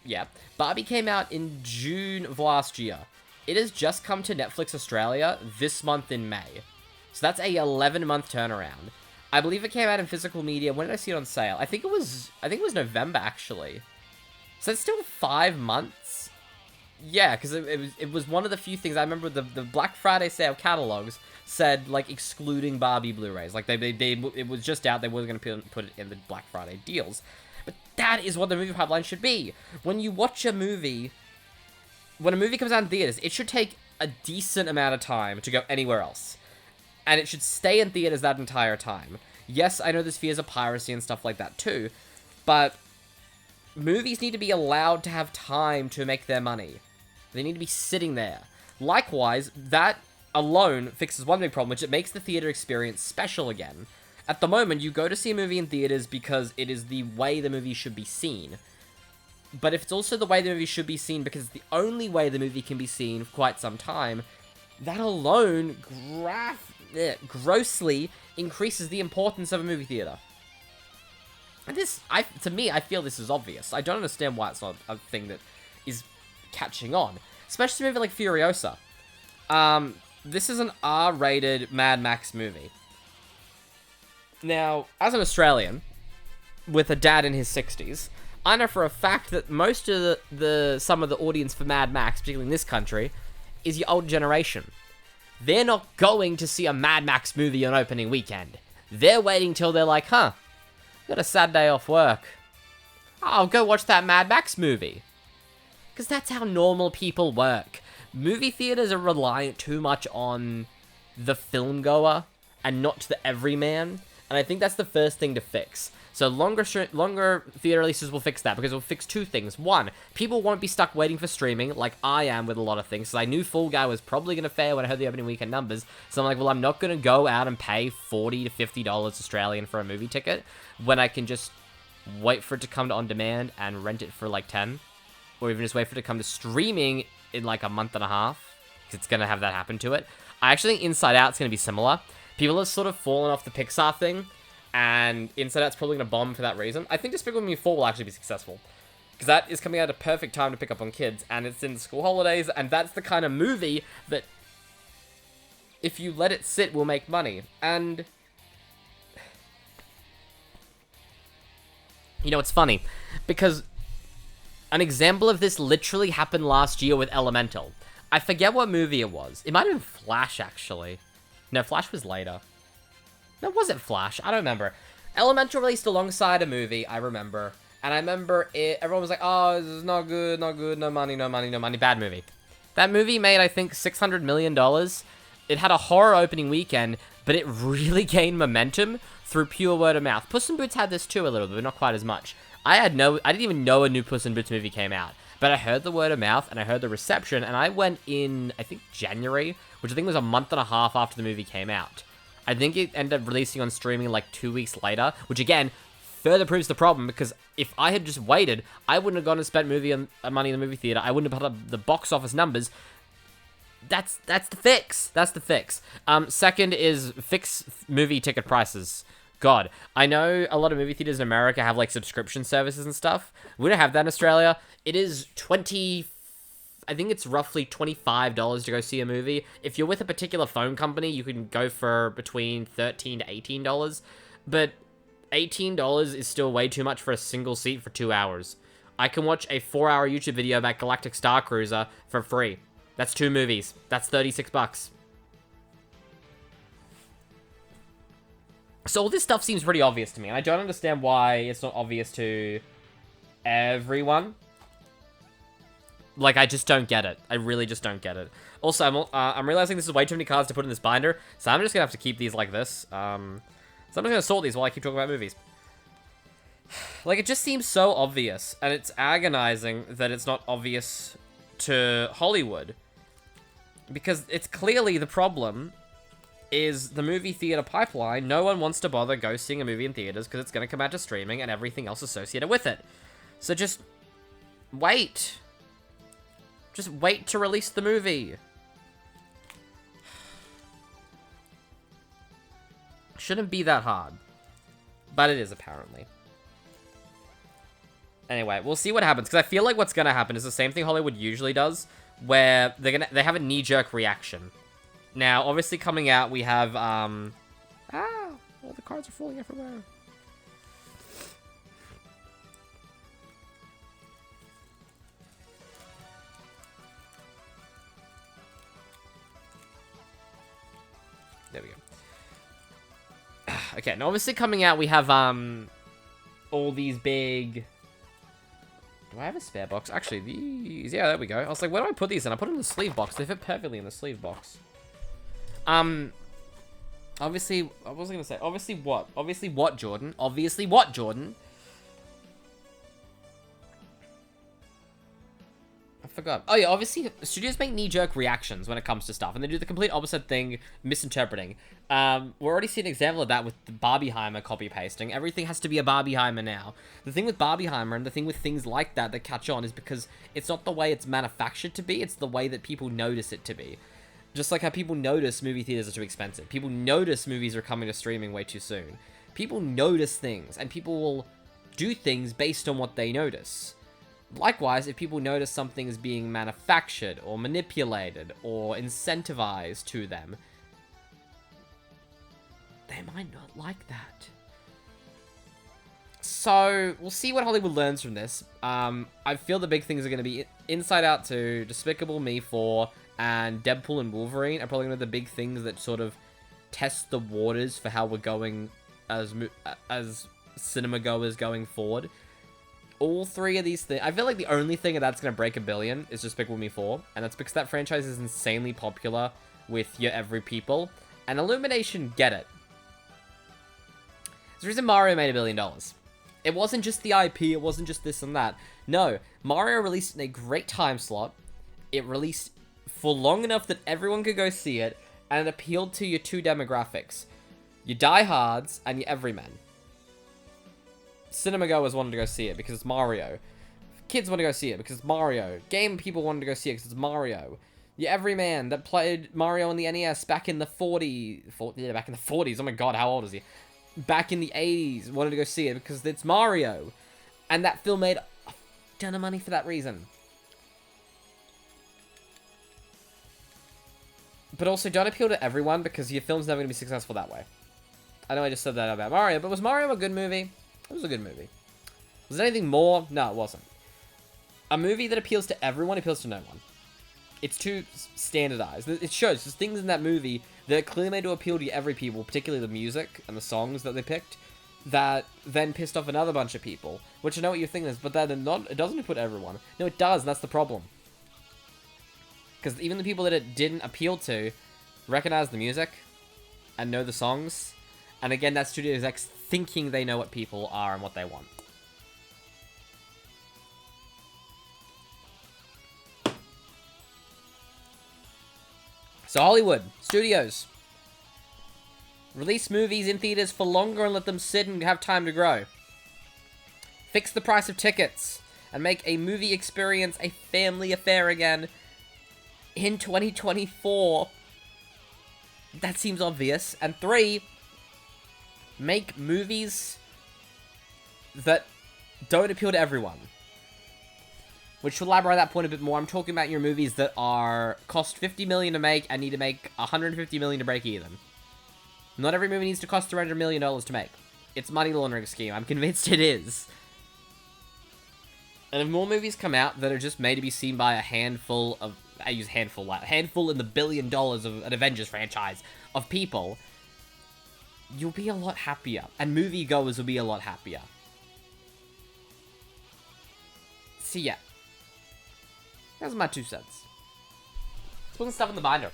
Yeah. Barbie came out in June of last year. It has just come to Netflix Australia this month in May. So that's a 11-month turnaround. I believe it came out in physical media. When did I see it on sale? I think it was November, actually. So it's still 5 months? Yeah, because it was one of the few things I remember the Black Friday sale catalogs said, like, excluding Barbie Blu-rays. Like, it was just out. They weren't going to put it in the Black Friday deals. But that is what the movie pipeline should be. When you watch a movie, when a movie comes out in theaters, it should take a decent amount of time to go anywhere else. And it should stay in theaters that entire time. Yes, I know there's fears of piracy and stuff like that too, but movies need to be allowed to have time to make their money. They need to be sitting there. Likewise, that alone fixes one big problem, which it makes the theater experience special again. At the moment, you go to see a movie in theaters because it is the way the movie should be seen. But if it's also the way the movie should be seen because it's the only way the movie can be seen for quite some time, that alone grossly increases the importance of a movie theater. And this, to me, I feel this is obvious. I don't understand why it's not a thing that is catching on. Especially a movie like Furiosa. This is an R-rated Mad Max movie. Now, as an Australian, with a dad in his 60s, I know for a fact that most of some of the audience for Mad Max, particularly in this country, is your old generation. They're not going to see a Mad Max movie on opening weekend. They're waiting till they're like, got a sad day off work. I'll go watch that Mad Max movie. Because that's how normal people work. Movie theaters are reliant too much on the film goer and not the everyman. And I think that's the first thing to fix. So longer theater releases will fix that, because it will fix two things. One, people won't be stuck waiting for streaming, like I am with a lot of things. So I knew Fall Guy was probably going to fail when I heard the opening weekend numbers. So I'm like, well, I'm not going to go out and pay $40 to $50 Australian for a movie ticket when I can just wait for it to come to on demand and rent it for like 10. Or even just wait for it to come to streaming in like a month and a half, because it's going to have that happen to it. I actually think Inside Out's going to be similar. People have sort of fallen off the Pixar thing, and Inside Out's probably going to bomb for that reason. I think Despicable Me 4 will actually be successful, because that is coming out at a perfect time to pick up on kids, and it's in the school holidays, and that's the kind of movie that, if you let it sit, will make money. And you know, it's funny, because an example of this literally happened last year with Elemental. I forget what movie it was. It might have been Flash, actually. No, Flash was later. No, was it Flash? I don't remember. Elemental released alongside a movie, I remember. And I remember everyone was like, oh, this is not good, no money. Bad movie. That movie made, I think, $600 million. It had a horror opening weekend, but it really gained momentum through pure word of mouth. Puss in Boots had this too a little bit, but not quite as much. I didn't even know a new Puss in Boots movie came out. But I heard the word of mouth, and I heard the reception, and I went in, I think, January, which I think was a month and a half after the movie came out. I think it ended up releasing on streaming like 2 weeks later, which again, further proves the problem, because if I had just waited, I wouldn't have gone and spent money in the movie theater. I wouldn't have put up the box office numbers. That's the fix. That's the fix. Second is fix movie ticket prices. God, I know a lot of movie theaters in America have like subscription services and stuff. We don't have that in Australia. It is I think it's roughly $25 to go see a movie. If you're with a particular phone company, you can go for between $13 to $18. But $18 is still way too much for a single seat for 2 hours. I can watch a 4-hour YouTube video about Galactic Star Cruiser for free. That's 2 movies. That's $36. So all this stuff seems pretty obvious to me, and I don't understand why it's not obvious to everyone. Like, I just don't get it. I really just don't get it. Also, I'm realizing this is way too many cards to put in this binder, so I'm just gonna have to keep these like this. So I'm just gonna sort these while I keep talking about movies. Like, it just seems so obvious, and it's agonizing that it's not obvious to Hollywood. Because it's clearly the problem is the movie theater pipeline. No one wants to bother go seeing a movie in theaters because it's going to come out to streaming and everything else associated with it. So just wait. Just wait to release the movie. Shouldn't be that hard. But it is, apparently. Anyway, we'll see what happens, because I feel like what's going to happen is the same thing Hollywood usually does, where they have a knee-jerk reaction. Now, obviously coming out, we have, all the cards are falling everywhere. There we go. Okay, now obviously coming out, we have, all these big... Do I have a spare box? Actually, these... Yeah, there we go. I was like, where do I put these in? I put them in the sleeve box. They fit perfectly in the sleeve box. Obviously, what was I gonna say? Obviously what? Obviously what, Jordan? Obviously what, Jordan? forgot. Oh yeah, obviously studios make knee-jerk reactions when it comes to stuff, and they do the complete opposite thing, misinterpreting. We're already seeing an example of that with the Barbieheimer copy-pasting. Everything has to be a Barbieheimer now. The thing with Barbieheimer and the thing with things like that that catch on is because it's not the way it's manufactured to be, it's the way that people notice it to be. Just like how people notice movie theaters are too expensive. People notice movies are coming to streaming way too soon. People notice things, and people will do things based on what they notice. Likewise, if people notice something is being manufactured or manipulated or incentivized to them, they might not like that. So, we'll see what Hollywood learns from this. I feel the big things are going to be Inside Out 2, Despicable Me 4, and Deadpool and Wolverine are probably one of the big things that sort of test the waters for how we're going as cinema goers going forward. All three of these things, I feel like the only thing that's going to break $1 billion is Despicable Me 4, and that's because that franchise is insanely popular with your every people, and Illumination get it. There's a reason Mario made $1 billion. It wasn't just the IP, it wasn't just this and that. No, Mario released in a great time slot, it released for long enough that everyone could go see it, and it appealed to your two demographics. Your diehards and your everymen. Cinema goers wanted to go see it because it's Mario. Kids want to go see it because it's Mario. Game people wanted to go see it because it's Mario. Your everyman that played Mario on the NES back in the 40s. Yeah, back in the 40s. Oh my god, how old is he? Back in the 80s wanted to go see it because it's Mario. And that film made a ton of money for that reason. But also, don't appeal to everyone because your film's never going to be successful that way. I know I just said that about Mario, but was Mario a good movie? It was a good movie. Was there anything more? No, it wasn't. A movie that appeals to everyone appeals to no one. It's too standardized. It shows there's things in that movie that are clearly made to appeal to every people, particularly the music and the songs that they picked, that then pissed off another bunch of people. Which I know what your thing is, but that it doesn't appeal to everyone. No, it does, and that's the problem. Because even the people that it didn't appeal to recognize the music and know the songs. And again, that studio execs thinking they know what people are and what they want. So Hollywood, studios, release movies in theaters for longer and let them sit and have time to grow. Fix the price of tickets and make a movie experience a family affair again in 2024. That seems obvious. And 3, make movies that don't appeal to everyone. Which, to elaborate on that point a bit more, I'm talking about your movies that cost $50 million to make and need to make $150 million to break even. Not every movie needs to cost $300 million to make. It's a money laundering scheme. I'm convinced it is. And if more movies come out that are just made to be seen by a handful of, I use handful in the $1 billion of an Avengers franchise of people, you'll be a lot happier. And moviegoers will be a lot happier. So yeah. That's my 2 cents. Let's put some stuff in the binder.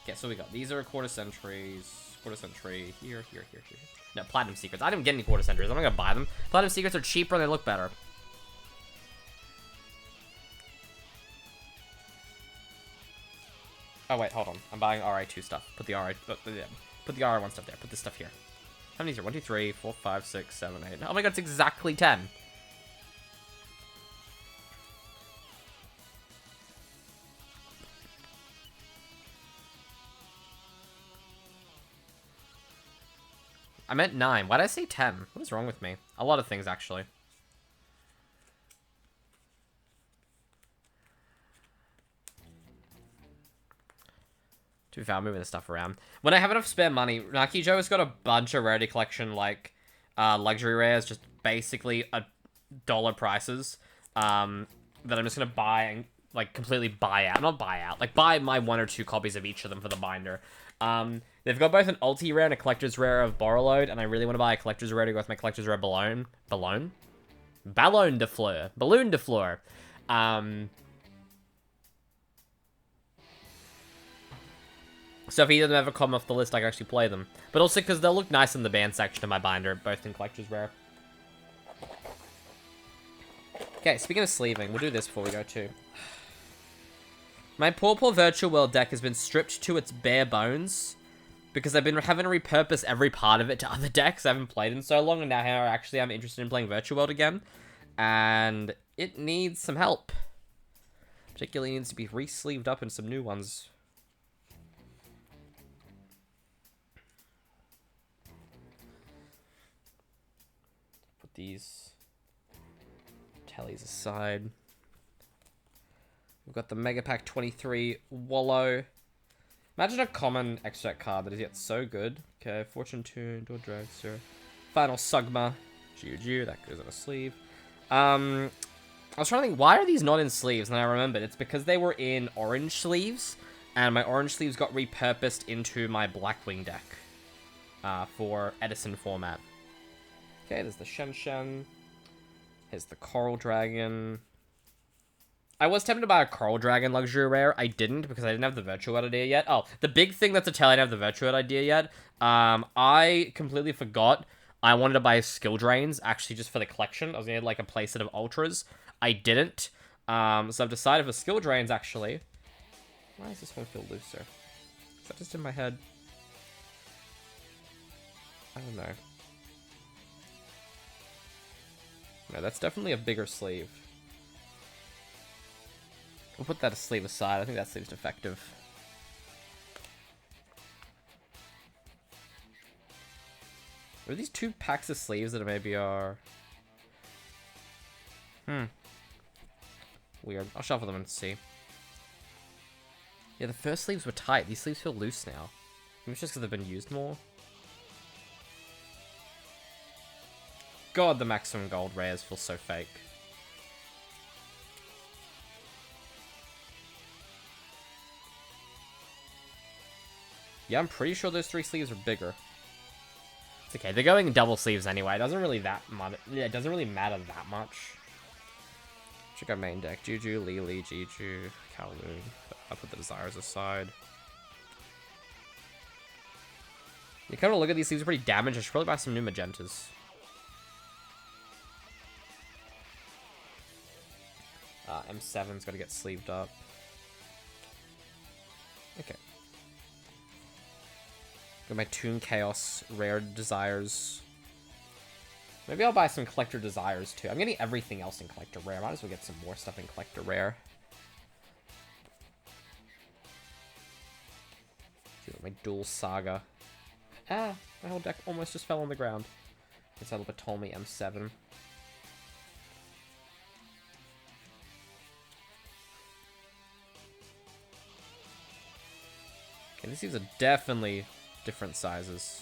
Okay, so we got, these are quarter century, here. No, Platinum Secrets. I didn't get any quarter centuries. I'm not gonna buy them. Platinum Secrets are cheaper and they look better. Oh wait, hold on. I'm buying RA2 stuff. Put the RA1 stuff there. Put this stuff here. How many is there? 1, 2, 3, 4, 5, 6, 7, 8. Oh my god, it's exactly 10. I meant 9. Why did I say 10? What is wrong with me? A lot of things, actually. To be fair, I'm moving this stuff around. When I have enough spare money, Nike Joe has got a bunch of Rarity Collection, like, luxury rares, just basically $1 prices, that I'm just gonna buy and, like, completely buy out. Not buy out, like, buy my 1 or 2 copies of each of them for the binder. They've got both an ulti rare and a collector's rare of Borrowload, and I really want to buy a collector's rare to go with my collector's rare Ballon de Fleur. Balloon de Fleur. So if either of them ever come off the list, I can actually play them. But also because they'll look nice in the band section of my binder, both in collector's rare. Okay, speaking of sleeving, we'll do this before we go too. My poor Virtual World deck has been stripped to its bare bones because I've been having to repurpose every part of it to other decks I haven't played in so long, and now actually I'm interested in playing Virtual World again. And it needs some help. Particularly needs to be re-sleeved up in some new ones. Put these tallies aside. We've got the Mega Pack 23 Wallow. Imagine a common extract card that is yet so good. Okay, Fortune Tune, Door Dragster, Final Sugma, Juju, that goes on a sleeve. I was trying to think, why are these not in sleeves? And I remembered, it's because they were in orange sleeves, and my orange sleeves got repurposed into my Blackwing deck for Edison format. Okay, there's the Shen Shen. Here's the Coral Dragon. I was tempted to buy a Coral Dragon Luxury Rare. I didn't because I didn't have the Virtual World idea yet. Oh, the big thing that's a tell I didn't have the Virtual World idea yet. I completely forgot I wanted to buy Skill Drains, actually just for the collection. I was going to get like a playset of Ultras. I didn't. So I've decided for Skill Drains, actually. Why does this one feel looser? Is that just in my head? I don't know. No, that's definitely a bigger sleeve. We'll put that sleeve aside. I think that sleeve's defective. Are these two packs of sleeves that maybe are... Weird. I'll shuffle them and see. Yeah, the first sleeves were tight. These sleeves feel loose now. Maybe it's just because they've been used more. God, the maximum gold rares feel so fake. Yeah, I'm pretty sure those three sleeves are bigger. It's okay, they're going double sleeves anyway. It doesn't really it doesn't really matter that much. Check out main deck. Juju, Lili, Jiju, Kowloon. I'll put the Desires aside. You kind of look at these sleeves are pretty damaged. I should probably buy some new magentas. M7's got to get sleeved up. Okay. Got my Toon Chaos Rare Desires. Maybe I'll buy some Collector Desires too. I'm getting everything else in Collector Rare. Might as well get some more stuff in Collector Rare. My Dual Saga. Ah, my whole deck almost just fell on the ground. Guess I'll put Ptolemy M7. Okay, these are definitely different sizes.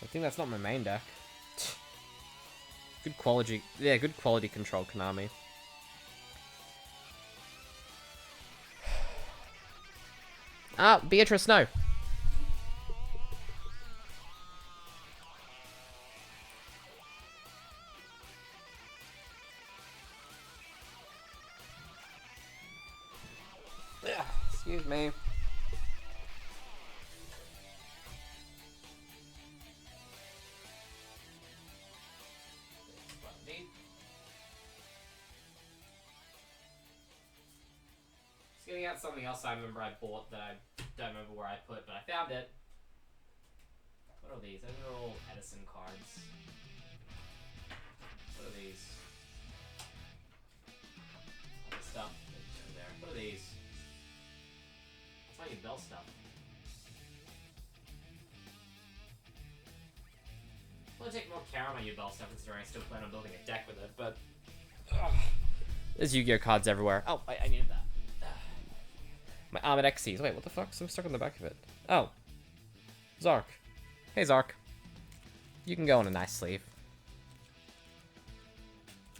I think that's not my main deck. Good quality, yeah, good quality control, Konami. Ah, Beatrice, no. Excuse me. Just getting out something else I remember I bought that I don't remember where I put, but I found it. What are these? Those are all Edison cards. What are these? All the stuff in there. What are these? That's not your bell stuff. I'm gonna take more care on my U-Bell stuff considering I still plan on building a deck with it, but... There's Yu-Gi-Oh cards everywhere. Oh, I needed that. My Armored Xyz. Wait, what the fuck? I'm stuck on the back of it. Oh. Zark. Hey, Zark. You can go on a nice sleeve.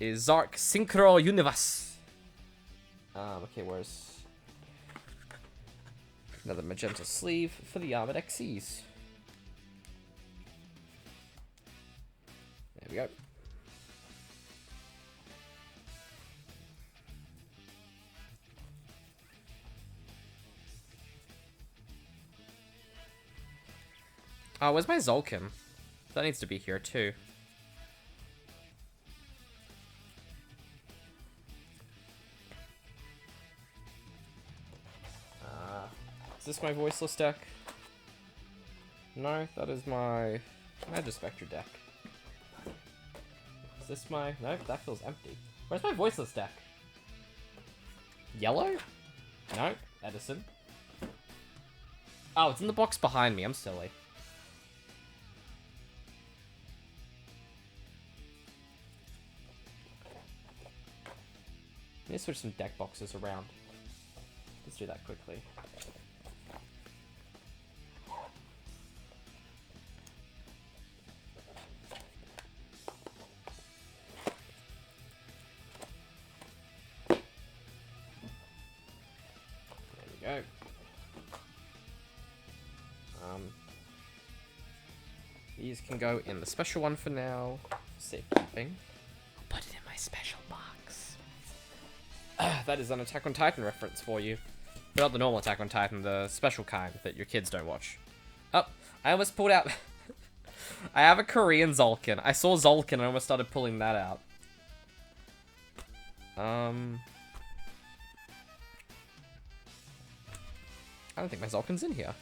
Is Zark Synchro Universe. Okay, where's... Another magenta sleeve for the Armored Xyz. There we go. Oh, where's my Zolkin? That needs to be here too. this my voiceless deck? No, that is my Magispectre deck. Is this my... Nope, that feels empty. Where's my voiceless deck? Yellow? No, Edison. Oh, it's in the box behind me. I'm silly. Let me switch some deck boxes around. Let's do that quickly. There we go. These can go in the special one for now. Safekeeping. Put it in my special box. That is an Attack on Titan reference for you. But not the normal Attack on Titan, the special kind that your kids don't watch. Oh, I almost pulled out... I have a Korean Zolkin. I saw Zolkin and I almost started pulling that out. I don't think my Zolkin's in here.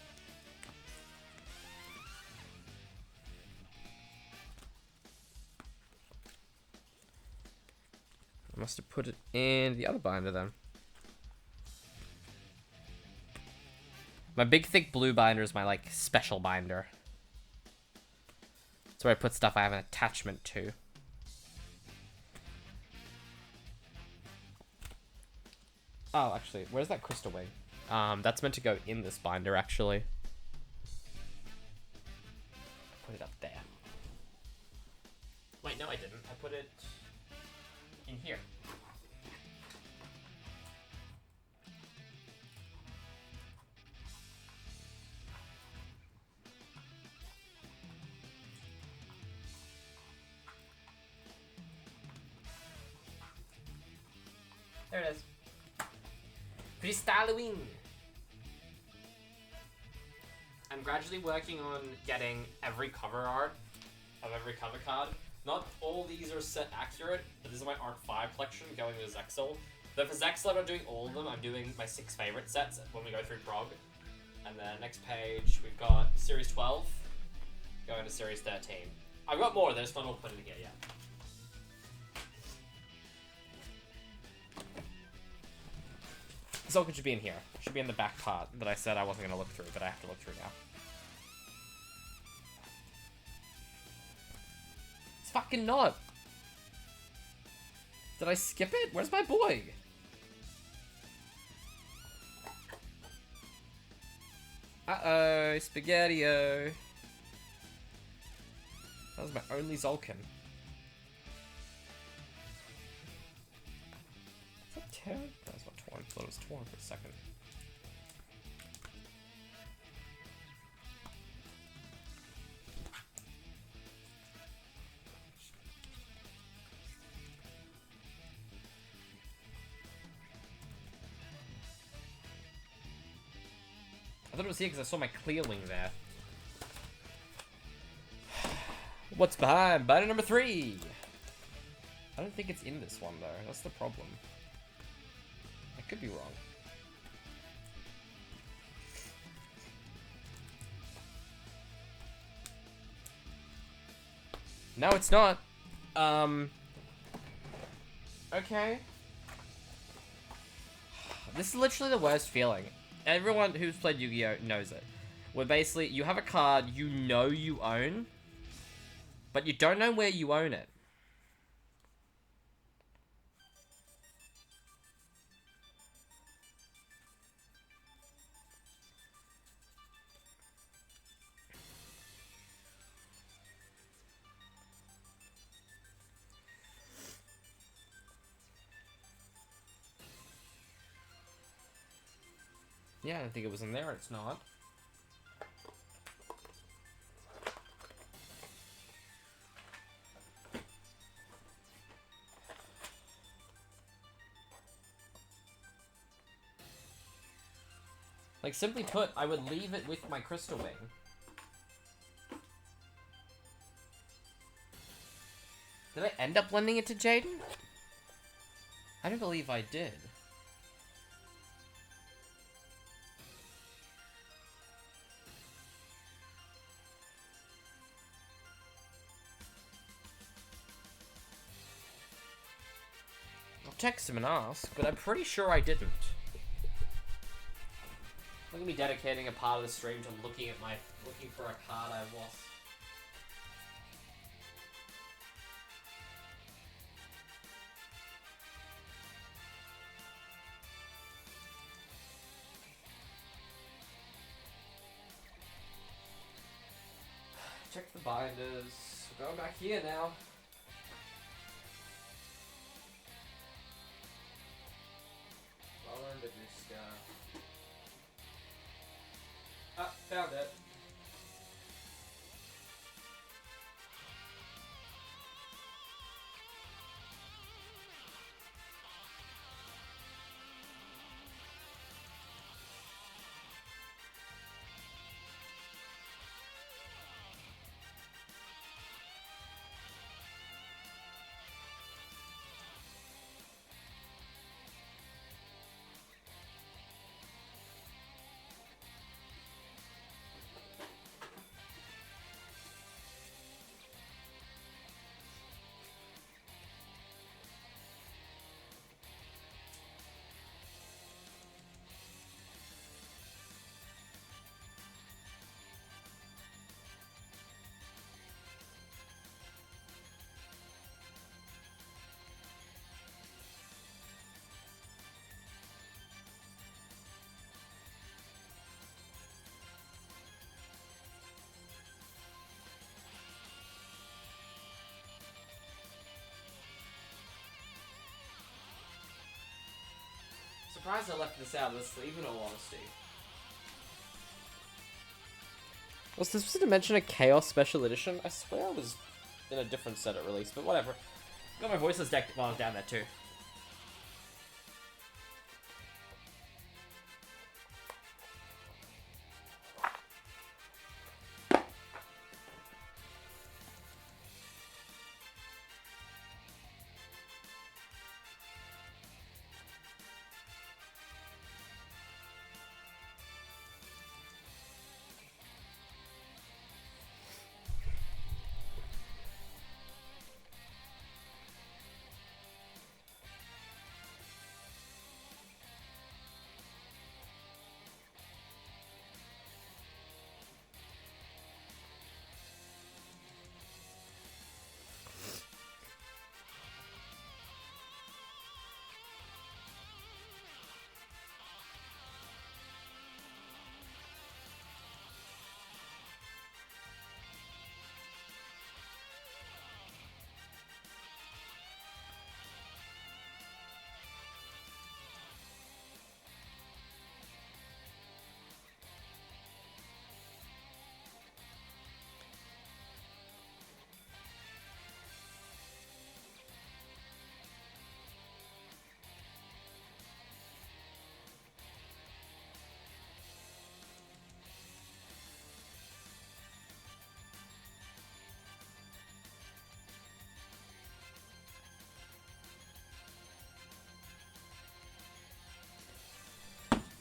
I must have put it in the other binder then. My big thick blue binder is my like special binder. It's where I put stuff I have an attachment to. Oh, actually, where's that crystal wing? That's meant to go in this binder, actually. Put it up there. Wait, no I didn't. I put it in here. There it is. Freestyling. I'm gradually working on getting every cover art of every cover card. Not all these are set accurate, but this is my Arc 5 collection going to Zexal. But for Zexal, I'm not doing all of them. I'm doing my 6 favorite sets when we go through Prog. And then next page, we've got Series 12 going to Series 13. I've got more, there's not all put in here yet. Zolkin should be in here. Should be in the back part that I said I wasn't going to look through, but I have to look through now. It's fucking not. Did I skip it? Where's my boy? Uh-oh, Spaghetti-O. That was my only Zolkin. Is that tearing? No, it's not torn. I thought it was torn for a second. I thought it was here because I saw my clear wing there. What's behind? Binder number 3! I don't think it's in this one though. That's the problem. I could be wrong. No, it's not. Okay. This is literally the worst feeling. Everyone who's played Yu-Gi-Oh! Knows it. Where basically, you have a card you know you own, but you don't know where you own it. Yeah, I didn't think it was in there. It's not. Like, simply put, I would leave it with my Crystal Wing. Did I end up lending it to Jaden? I don't believe I did. text him and ask, but I'm pretty sure I didn't. I'm gonna be dedicating a part of the stream to looking for a card I've lost. Check the binders. We're going back here now. Ah, found it. Surprised I left this out of the sleeve, in all honesty. Was this supposed to mention a Chaos Special Edition? I swear I was in a different set at release, but whatever. Got my voiceless deck while I was down there too.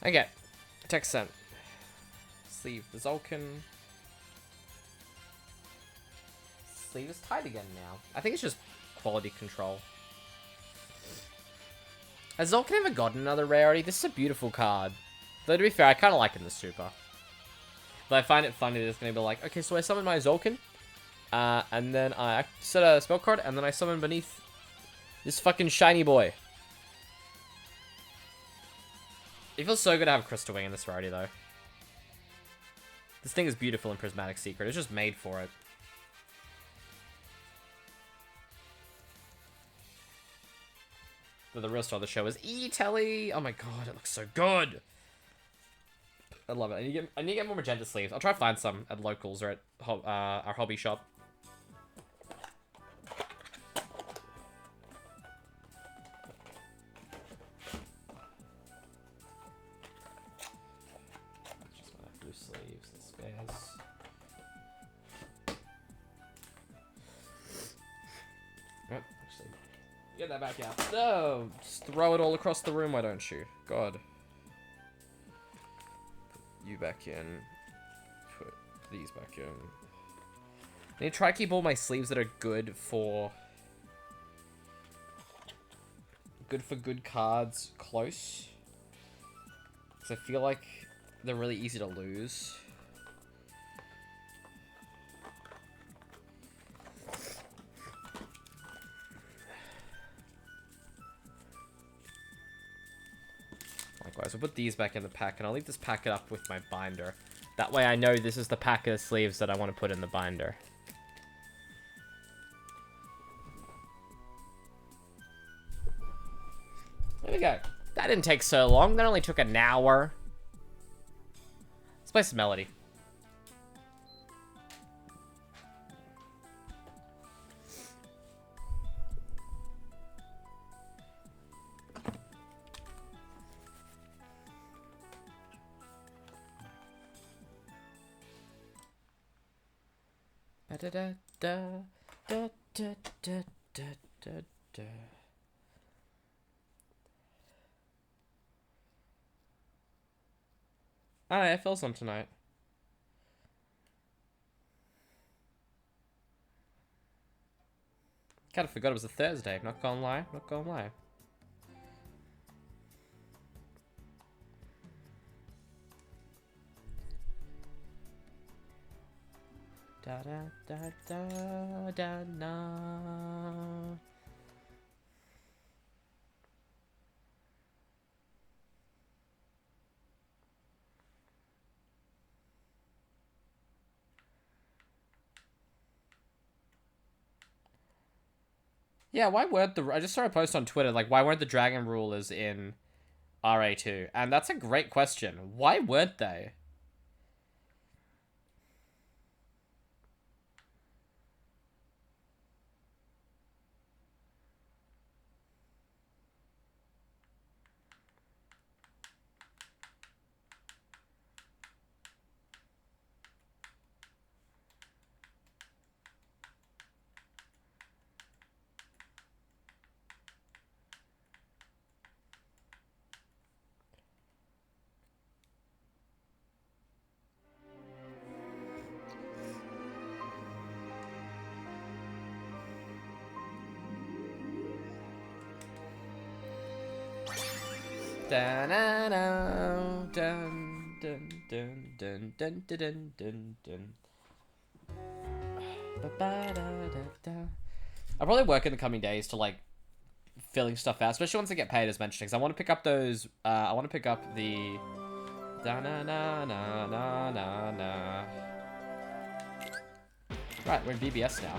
Okay, text sent. Sleeve the Zolkin. Sleeve is tight again now. I think it's just quality control. Has Zolkin ever gotten another rarity? This is a beautiful card. Though to be fair, I kind of like it in the super. But I find it funny that it's going to be like, okay, so I summon my Zolkin. And then I set a spell card, and then I summon beneath this fucking shiny boy. It feels so good to have Crystal Wing in this rarity, though. This thing is beautiful in Prismatic Secret. It's just made for it. But the real star of the show is E-Telly. Oh my god, it looks so good. I love it. I need to get more magenta sleeves. I'll try to find some at locals or at our hobby shop. Sleeves and spares. Oh, actually, get that back out. No, just throw it all across the room, why don't you? God. Put you back in. Put these back in. I need to try to keep all my sleeves that are good for good for good cards close. Because I feel like they're really easy to lose. Likewise, we'll put these back in the pack, and I'll leave this packet up with my binder. That way I know this is the packet of sleeves that I want to put in the binder. There we go. That didn't take so long. That only took an hour. Let's play some Melody. Da da da da da da da da da. Oh, I feel some tonight. Kinda forgot it was a Thursday, not gonna lie, not gonna lie. Da da da da da na. Yeah, why weren't I just saw a post on Twitter, like, why weren't the Dragon Rulers in RA2? And that's a great question. Why weren't they? Dun dun dun dun dun dun dun dun dun dun. I'll probably work in the coming days to like filling stuff out, especially once I get paid, as mentioned, because I want to pick up those. I want to pick up the. Da na na na na na na. Right, we're in BBS now.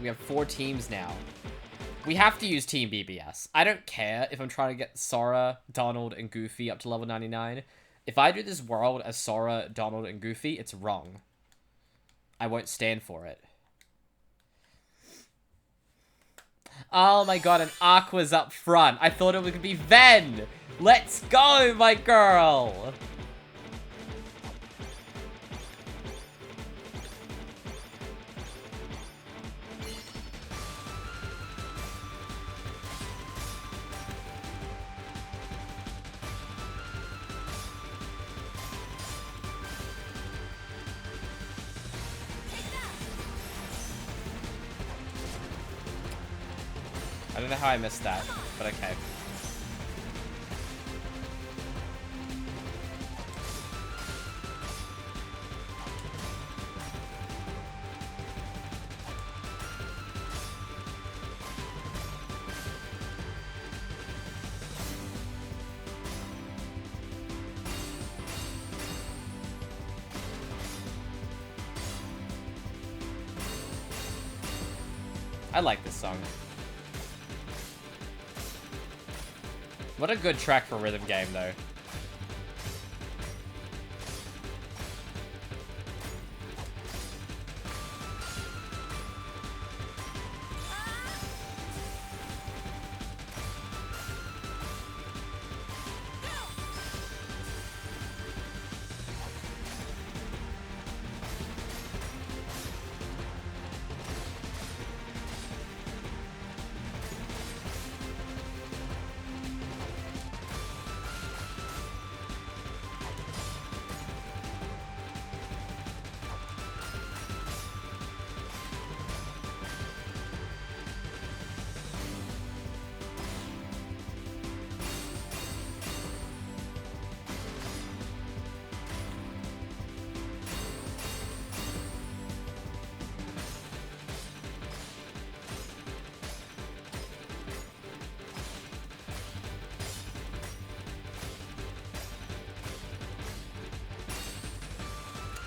We have 4 teams now. We have to use Team BBS. I don't care if I'm trying to get Sora, Donald, and Goofy up to level 99. If I do this world as Sora, Donald, and Goofy, it's wrong. I won't stand for it. Oh my god, an Aqua's up front. I thought it would be Ven. Let's go, my girl. I don't know how I missed that, but okay. I like this song. What a good track for a rhythm game, though.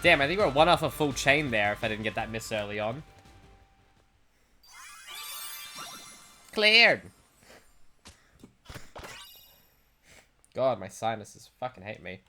Damn, I think we're one off a full chain there if I didn't get that miss early on. Cleared. God, my sinuses fucking hate me.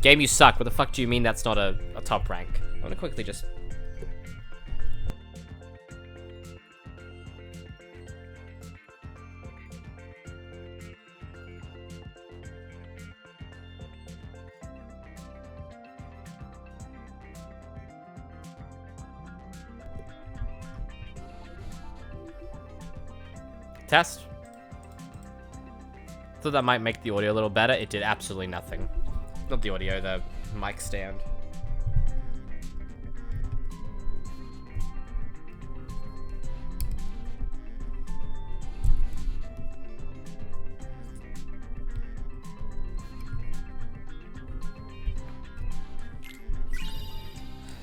Game, you suck. What the fuck do you mean that's not a top rank? I'm gonna quickly just... Test. Thought that might make the audio a little better. It did absolutely nothing. Not the audio, the mic stand.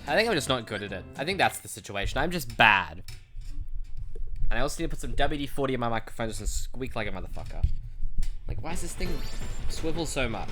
I think I'm just not good at it. I think that's the situation. I'm just bad. And I also need to put some WD-40 in my microphone just to squeak like a motherfucker. Like, why does this thing swivel so much?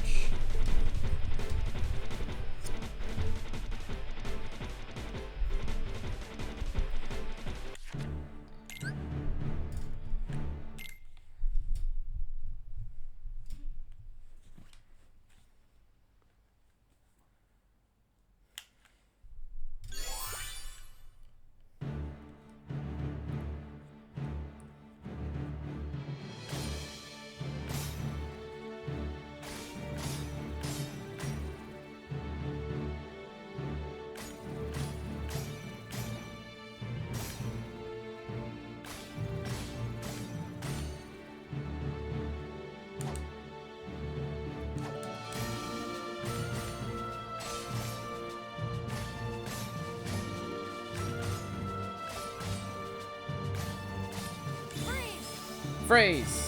Freeze!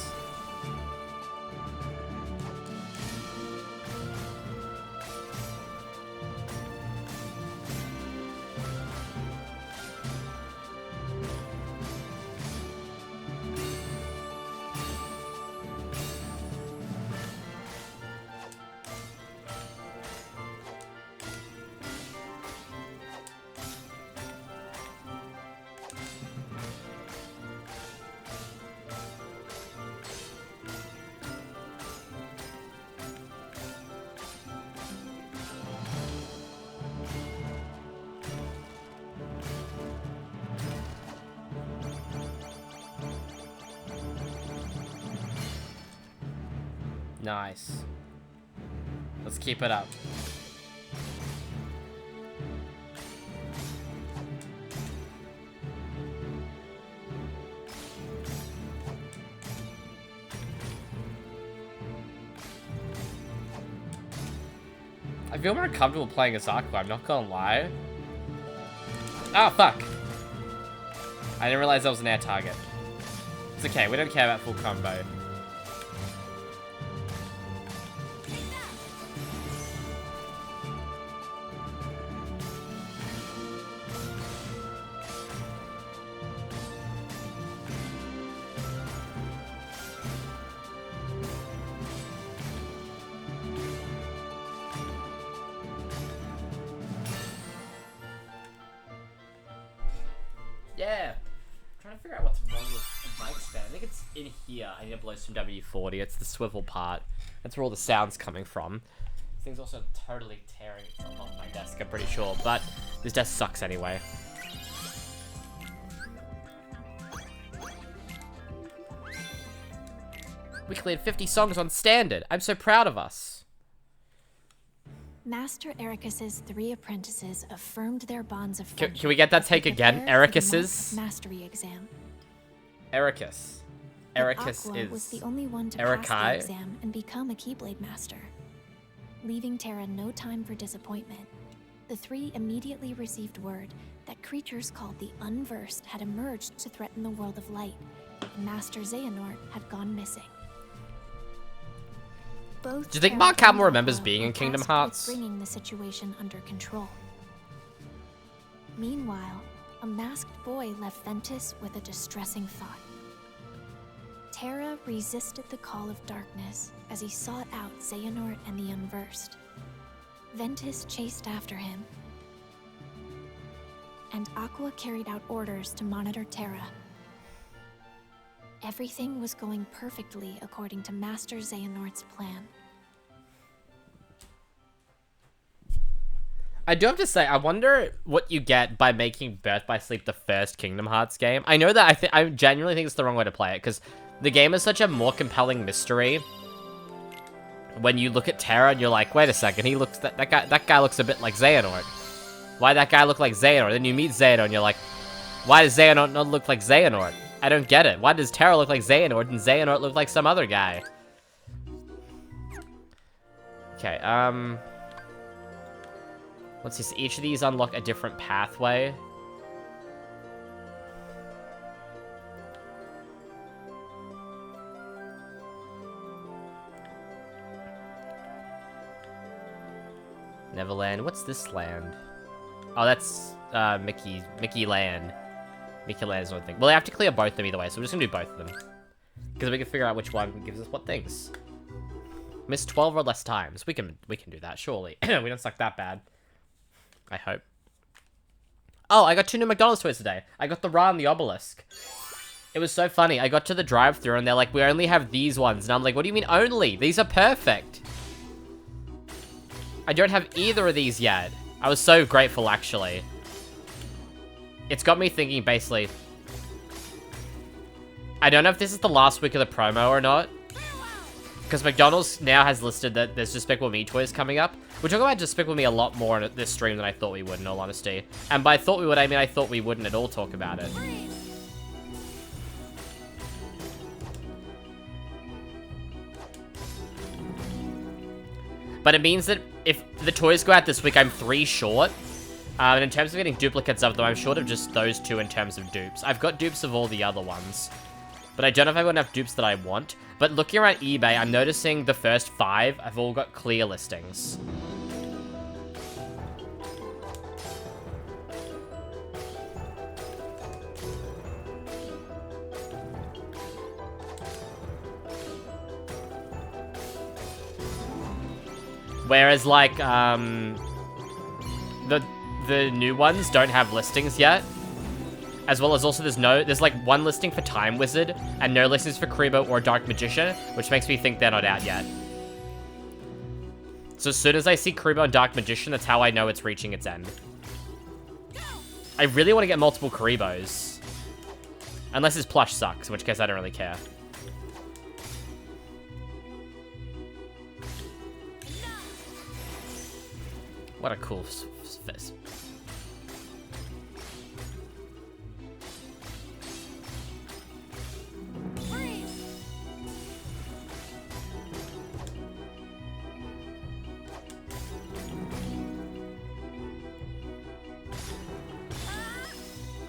Nice. Let's keep it up. I feel more comfortable playing as Aqua, I'm not gonna lie. Oh, fuck. I didn't realize that was an air target. It's okay, we don't care about full combo. Yeah. I'm trying to figure out what's wrong with the mic stand. I think it's in here. I need to blow some WD-40. It's the swivel part. That's where all the sound's coming from. This thing's also totally tearing itself off my desk, I'm pretty sure. But this desk sucks anyway. We cleared 50 songs on standard. I'm so proud of us. Master Ericus's 3 apprentices affirmed their bonds of friendship. Can we get that take again? Ericus's? Mastery exam. Ericus. Ericus Aqua is... was the only one to pass the exam and become a Keyblade Master. Leaving Terra no time for disappointment, the 3 immediately received word that creatures called the Unversed had emerged to threaten the world of light, and Master Xehanort had gone missing. Both Do you think Terra Mark and Hamill remembers Aqua being in were Kingdom tasked Hearts? with bringing the situation under control. Meanwhile, a masked boy left Ventus with a distressing thought. Terra resisted the call of darkness as he sought out Xehanort and the Unversed. Ventus chased after him, and Aqua carried out orders to monitor Terra. Everything was going perfectly according to Master Xehanort's plan. I do have to say, I wonder what you get by making Birth by Sleep the first Kingdom Hearts game. I know that I genuinely think it's the wrong way to play it, because the game is such a more compelling mystery. When you look at Terra and you're like, wait a second, he looks that guy looks a bit like Xehanort. Why that guy look like Xehanort? Then you meet Xehanort and you're like, why does Xehanort not look like Xehanort? I don't get it. Why does Terra look like Xehanort and Xehanort look like some other guy? Okay, let's see, so each of these unlock a different pathway. Neverland. What's this land? Oh, that's Mickey Land. Mickey Land is one thing. Well, I have to clear both of them either way, so we're just gonna do both of them. Because we can figure out which one gives us what things. Miss 12 or less times. We can do that, surely. We don't suck that bad. I hope. Oh, I got 2 new McDonald's toys today. I got the Ra and the Obelisk. It was so funny. I got to the drive-thru and they're like, we only have these ones. And I'm like, what do you mean only? These are perfect. I don't have either of these yet. I was so grateful, actually. It's got me thinking, basically. I don't know if this is the last week of the promo or not. Because McDonald's now has listed that there's Despicable Me toys coming up. We're talking about Despicable Me a lot more in this stream than I thought we would, in all honesty. And by thought we would, I mean I thought we wouldn't at all talk about it. But it means that if the toys go out this week, I'm 3 short. And in terms of getting duplicates of them, I'm short of just those 2 in terms of dupes. I've got dupes of all the other ones. But I don't know if I've got enough dupes that I want. But looking around eBay, I'm noticing the first 5 have all got clear listings. Whereas, like, the new ones don't have listings yet. As well as also there's like 1 listing for Time Wizard and no listings for Kuribo or Dark Magician, which makes me think they're not out yet. So as soon as I see Kuribo and Dark Magician, that's how I know it's reaching its end. I really want to get multiple Kuribos. Unless his plush sucks, in which case I don't really care. What a cool fist.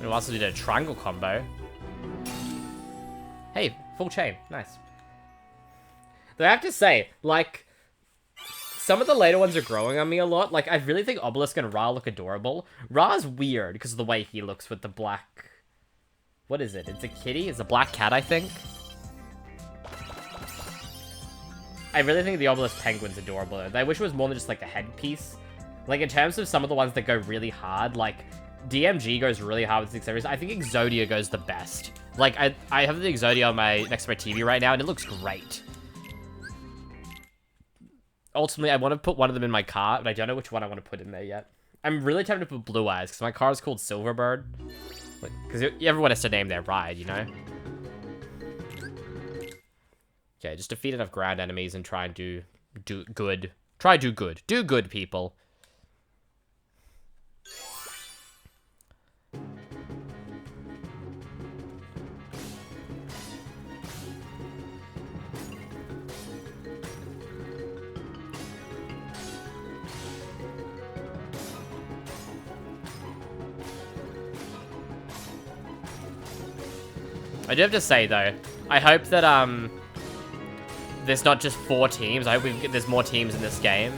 We also did a triangle combo. Hey, full chain. Nice. Though I have to say, like, some of the later ones are growing on me a lot. Like, I really think Obelisk and Ra look adorable. Ra's weird because of the way he looks with the black... What is it? It's a kitty? It's a black cat, I think. I really think the Obelisk Penguin's adorable. I wish it was more than just, like, a headpiece. Like, in terms of some of the ones that go really hard, like... DMG goes really hard with 6 series. I think Exodia goes the best. Like, I have the Exodia on next to my TV right now, and it looks great. Ultimately, I want to put one of them in my car, but I don't know which one I want to put in there yet. I'm really tempted to put Blue Eyes, because my car is called Silverbird. Because everyone has to name their ride, you know? Okay, just defeat enough ground enemies and try and do good. Try do good. Do good, people. I do have to say, though, I hope that, there's not just 4 teams. I hope there's more teams in this game.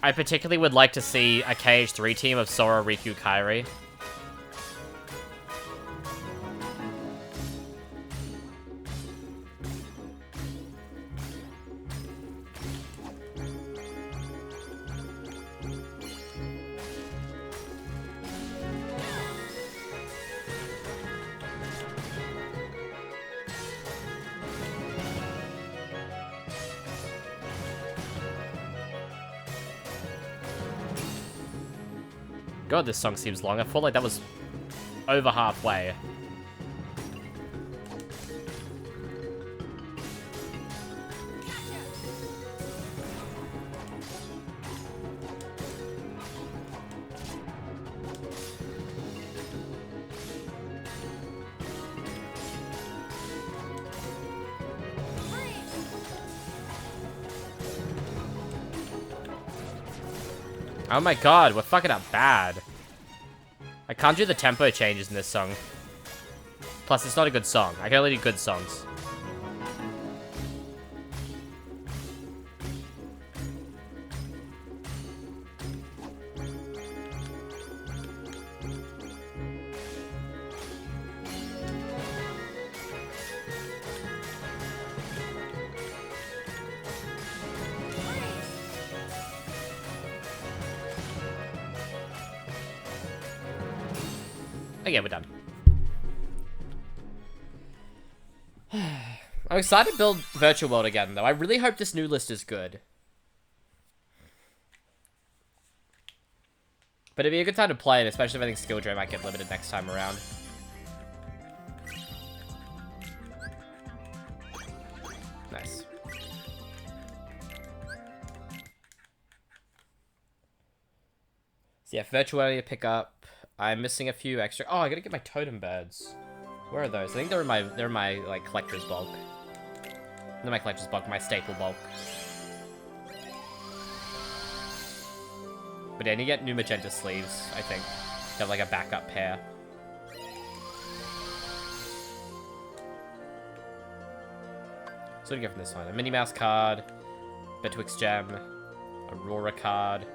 I particularly would like to see a KH3 team of Sora, Riku, Kairi. God, this song seems long. I felt like that was over halfway. Oh my god, we're fucking up bad. I can't do the tempo changes in this song. Plus, it's not a good song. I can only do good songs. Okay, we're done. I'm excited to build Virtual World again, though. I really hope this new list is good. But it'd be a good time to play it, especially if I think Skill Drain might get limited next time around. Nice. So yeah, Virtual Area pick up. I'm missing a few extra. Oh, I gotta get my totem birds. Where are those? I think they're in my like collector's bulk. Not my collector's bulk, my staple bulk. But yeah, I need to get new magenta sleeves, I think. To have like a backup pair. So what do you get from this one? A Minnie Mouse card, Betwixt Gem, Aurora card.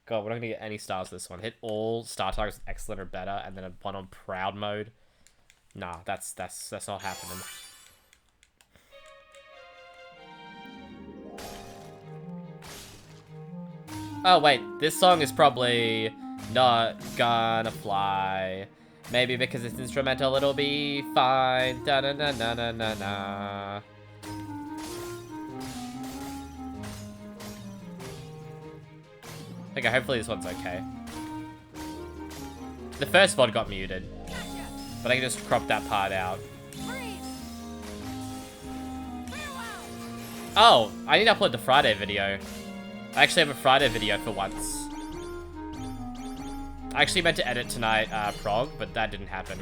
God, we're not gonna get any stars this one. Hit all star targets with excellent or better, and then a one on proud mode. Nah, that's not happening. Oh wait, this song is probably not gonna fly. Maybe because it's instrumental, it'll be fine. Da na na na na na na. Okay, hopefully this one's okay. The first VOD got muted, but I can just crop that part out. Oh, I need to upload the Friday video. I actually have a Friday video for once. I actually meant to edit tonight, prog, but that didn't happen.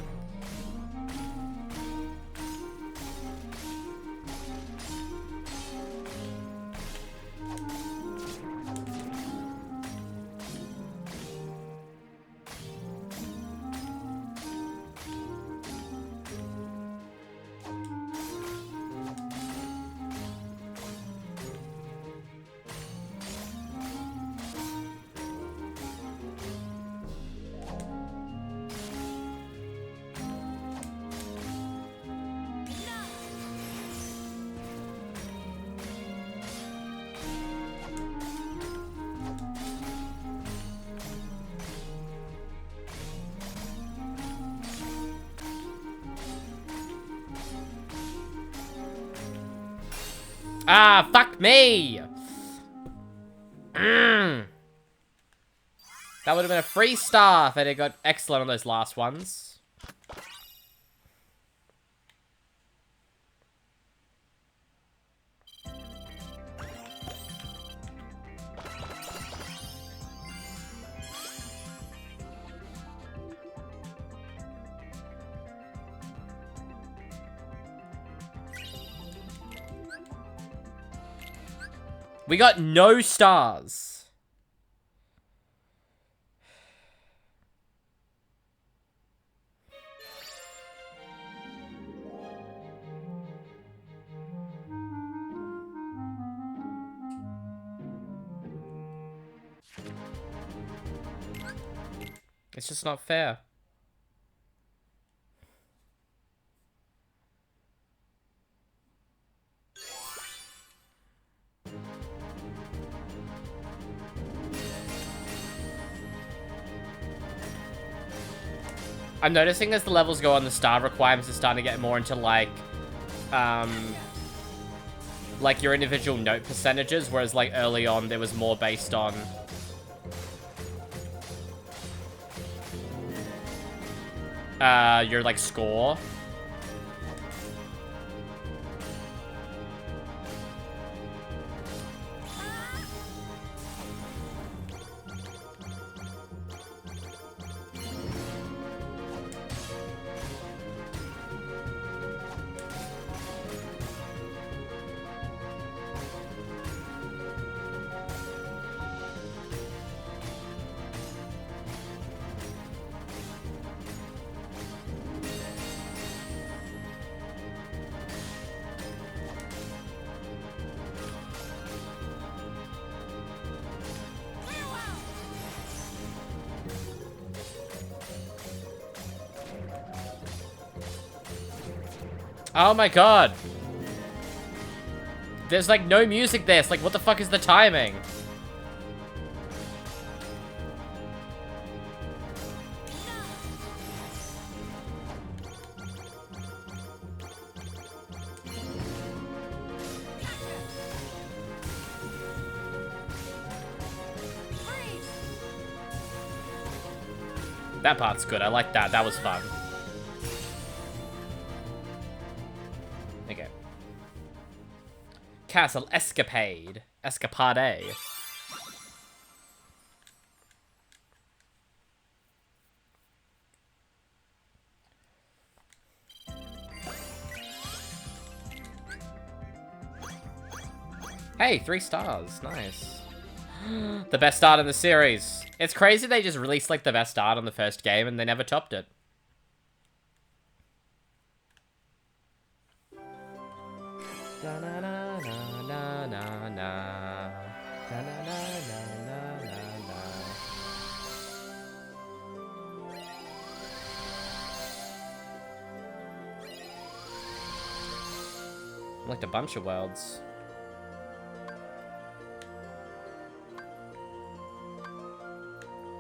Ah, fuck me! That would have been a free star if it got excellent on those last ones. We got no stars. It's just not fair. I'm noticing as the levels go on, the star requirements are starting to get more into like your individual note percentages, whereas like early on there was more based on your like score. Oh my god. There's like no music there. It's like, what the fuck is the timing? That part's good. I like that. That was fun. Okay. Castle Escapade. Escapade. Hey, 3 stars. Nice. The best art in the series. It's crazy they just released like the best art on the first game and they never topped it. Like a bunch of worlds.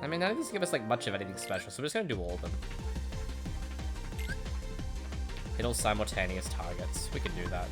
I mean, none of these give us like much of anything special, so we're just gonna do all of them. Hit all simultaneous targets. We can do that.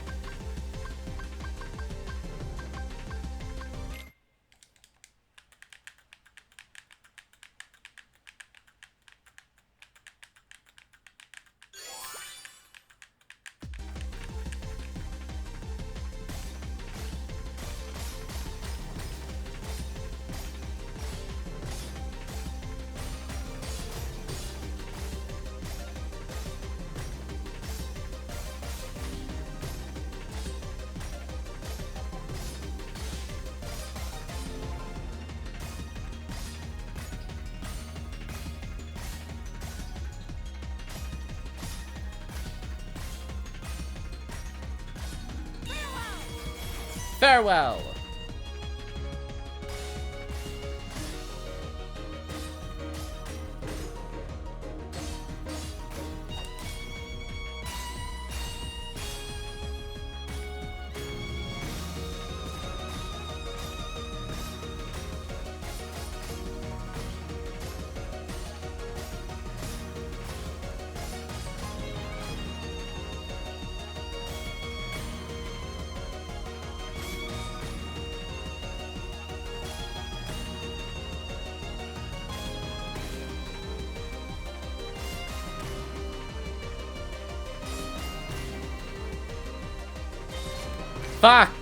Farewell! Fuck!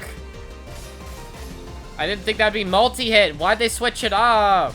I didn't think that'd be multi-hit. Why'd they switch it up?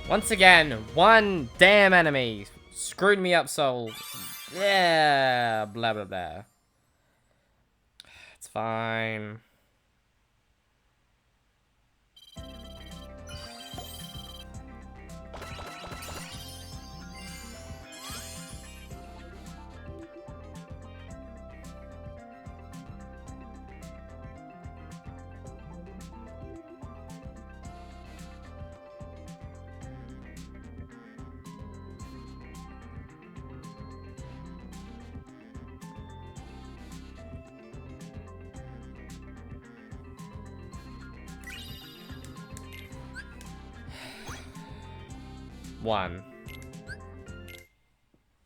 Once again, one damn enemy screwed me up so... Yeah, blah, blah, blah. It's fine.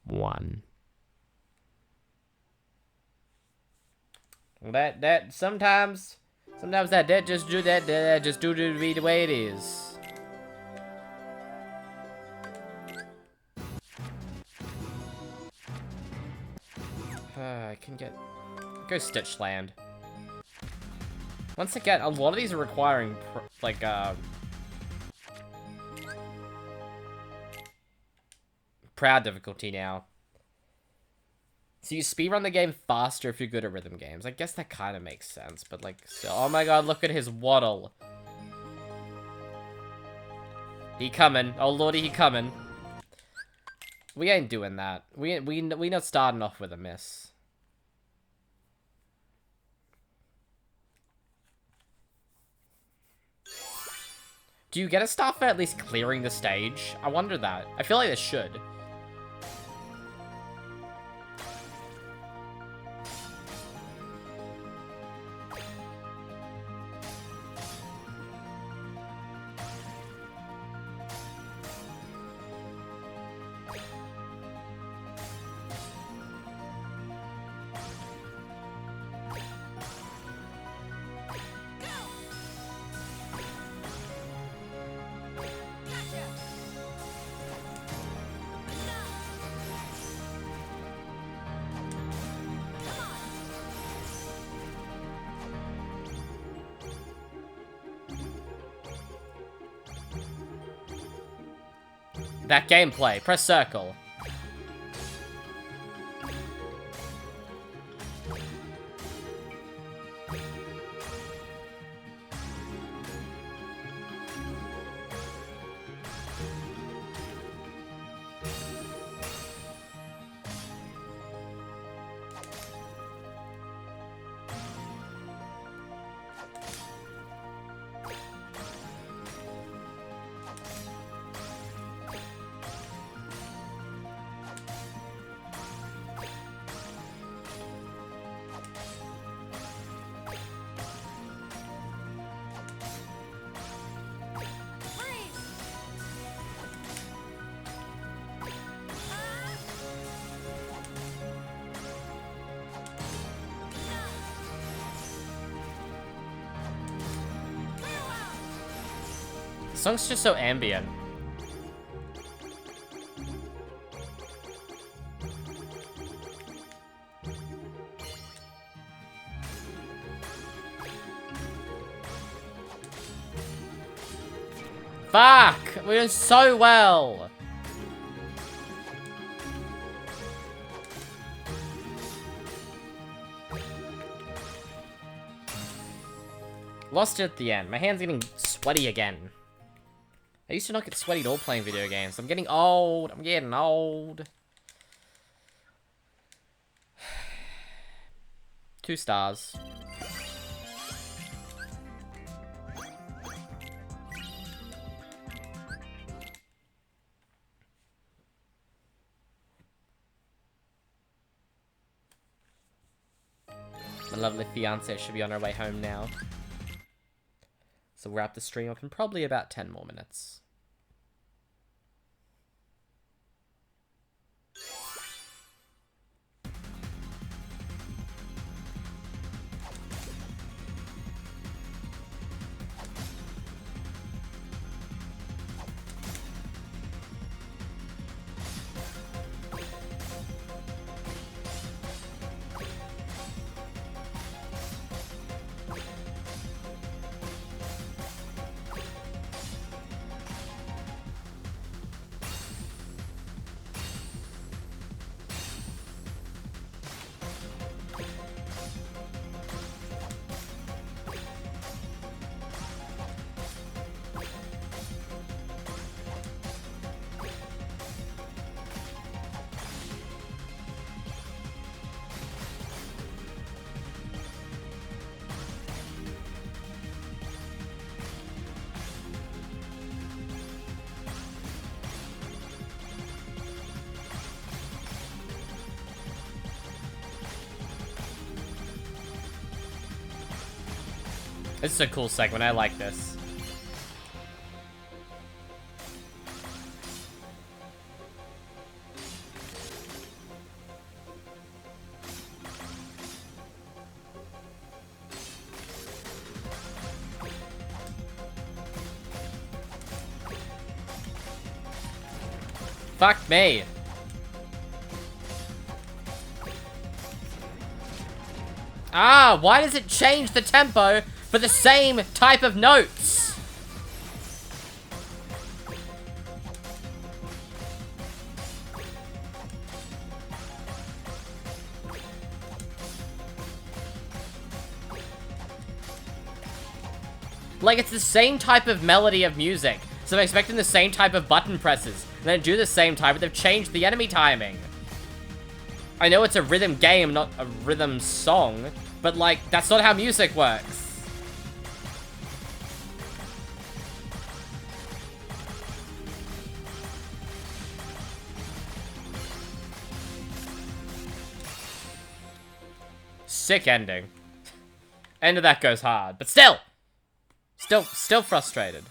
One. That sometimes that just do that just do to be the way it is. I can go Stitch Land. Once again, a lot of these are requiring proud difficulty now. So you speedrun the game faster if you're good at rhythm games. I guess that kind of makes sense, but like, still. Oh my god, look at his waddle. He coming. Oh lordy, he coming. We ain't doing that. We not starting off with a miss. Do you get a star for at least clearing the stage? I wonder that. I feel like they should. That gameplay. Press circle. The song's just so ambient. Fuck! We're doing so well! Lost it at the end. My hand's getting sweaty again. I used to not get sweaty at all playing video games. I'm getting old. I'm getting old. 2 stars. My lovely fiance should be on her way home now. So we'll wrap the stream up in probably about 10 more minutes. This is a cool segment. I like this. Fuck me. Ah, why does it change the tempo for the same type of notes? Like, it's the same type of melody of music, so I'm expecting the same type of button presses, and then do the same type, but they've changed the enemy timing. I know it's a rhythm game, not a rhythm song, but, like, that's not how music works. Sick ending. End of that goes hard, but still frustrated.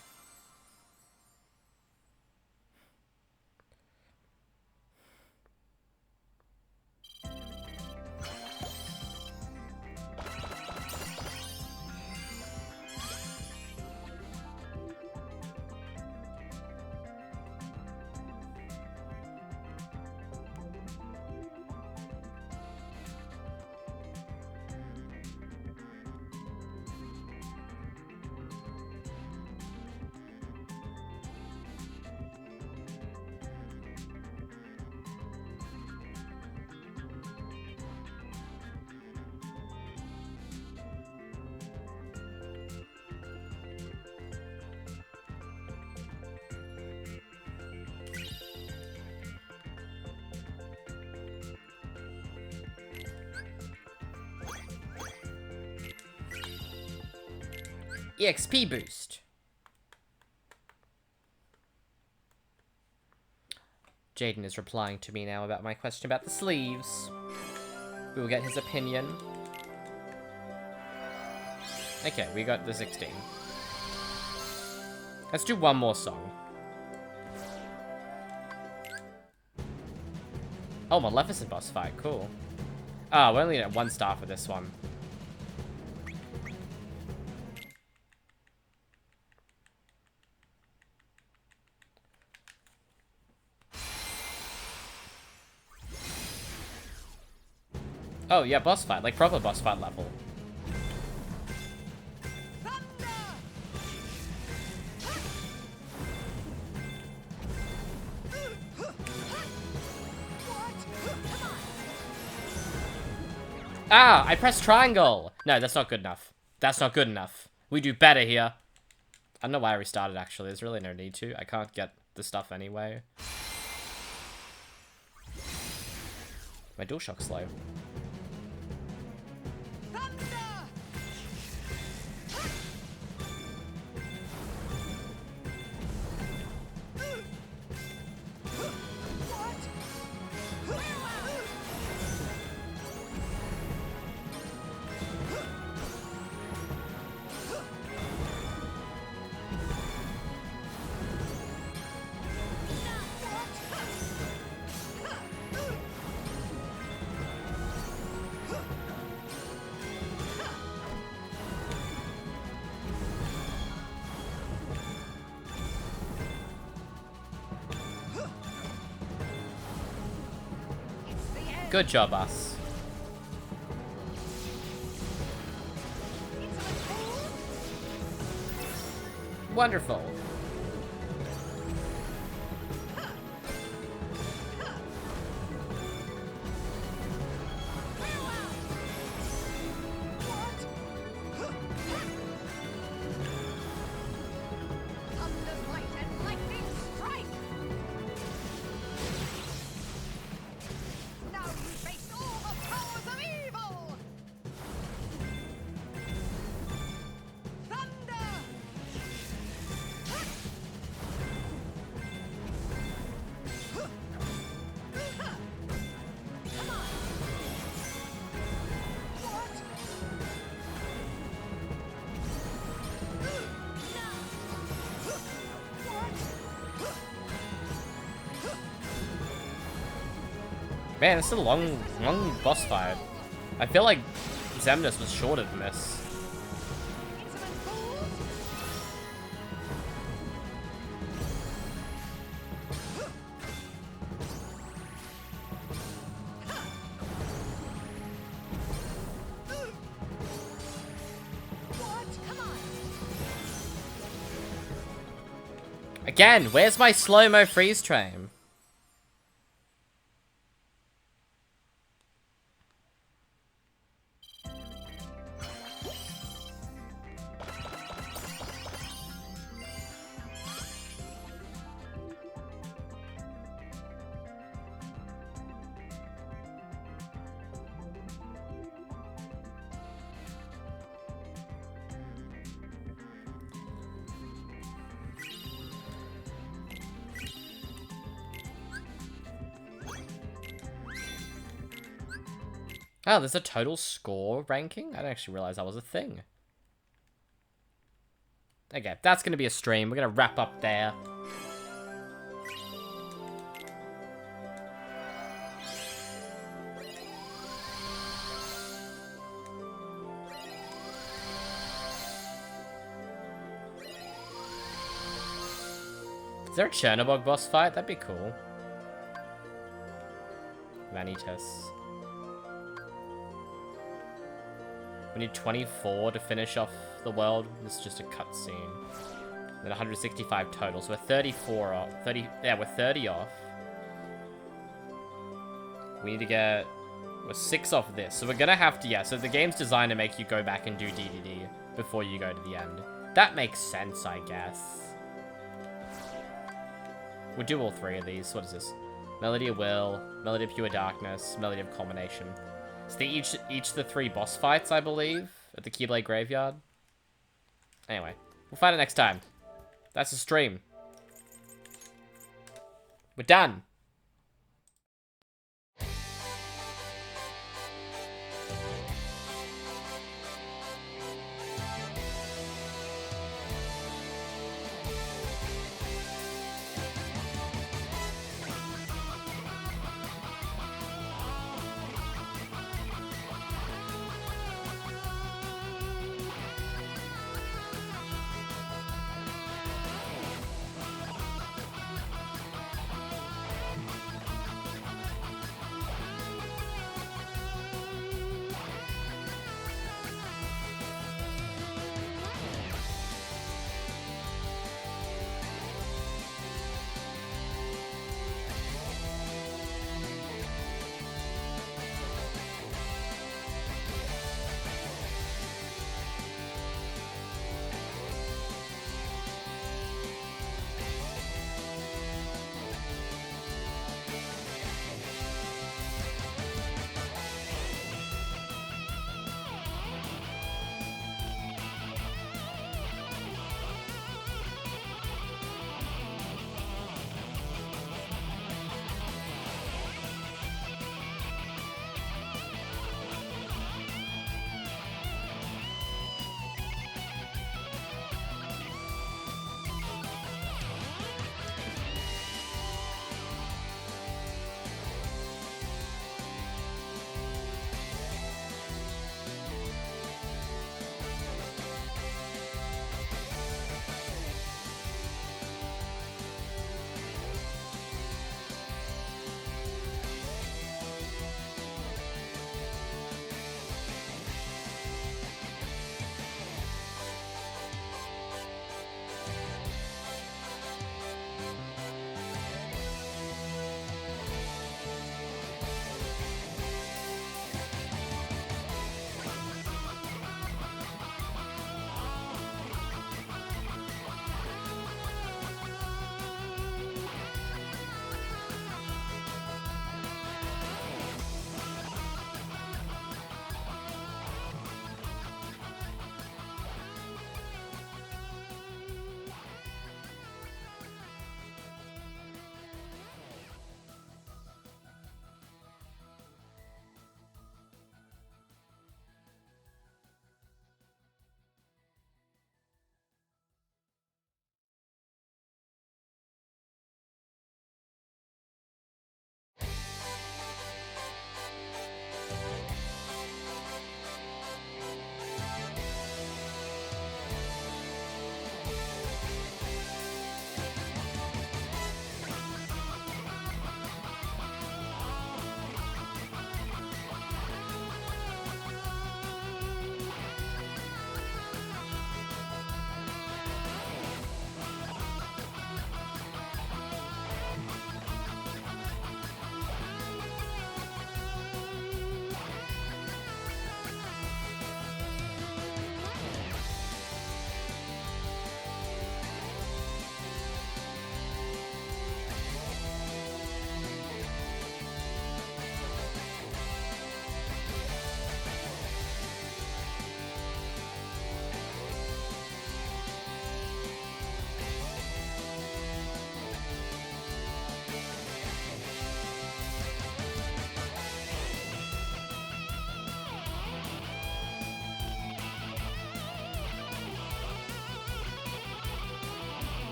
EXP boost. Jaden is replying to me now about my question about the sleeves. We will get his opinion. Okay, we got the 16. Let's do one more song. Oh, Maleficent boss fight, cool. Ah, we only get 1 star for this one. Oh, yeah, boss fight. Like, proper boss fight level. Ah, I pressed triangle. No, that's not good enough. That's not good enough. We do better here. I don't know why I restarted, actually. There's really no need to. I can't get the stuff anyway. My DualShock's slow. Good job, us. Wonderful. Man, it's a long boss fight. I feel like Xemnas was shorter than this. Again, where's my slow-mo freeze frame? Oh, there's a total score ranking? I didn't actually realize that was a thing. Okay, that's going to be a stream. We're going to wrap up there. Is there a Chernobog boss fight? That'd be cool. Vanitas. We need 24 to finish off the world. This is just a cutscene. Then 165 total. So we're 34 off. 30. Yeah, we're 30 off. We need to get. We're 6 off this. So we're gonna have to. Yeah. So the game's designed to make you go back and do DDD before you go to the end. That makes sense, I guess. We'll do all 3 of these. What is this? Melody of Will, Melody of Pure Darkness, Melody of Culmination. So they each of the 3 boss fights, I believe, at the Keyblade Graveyard. Anyway, we'll find it next time. That's the stream. We're done.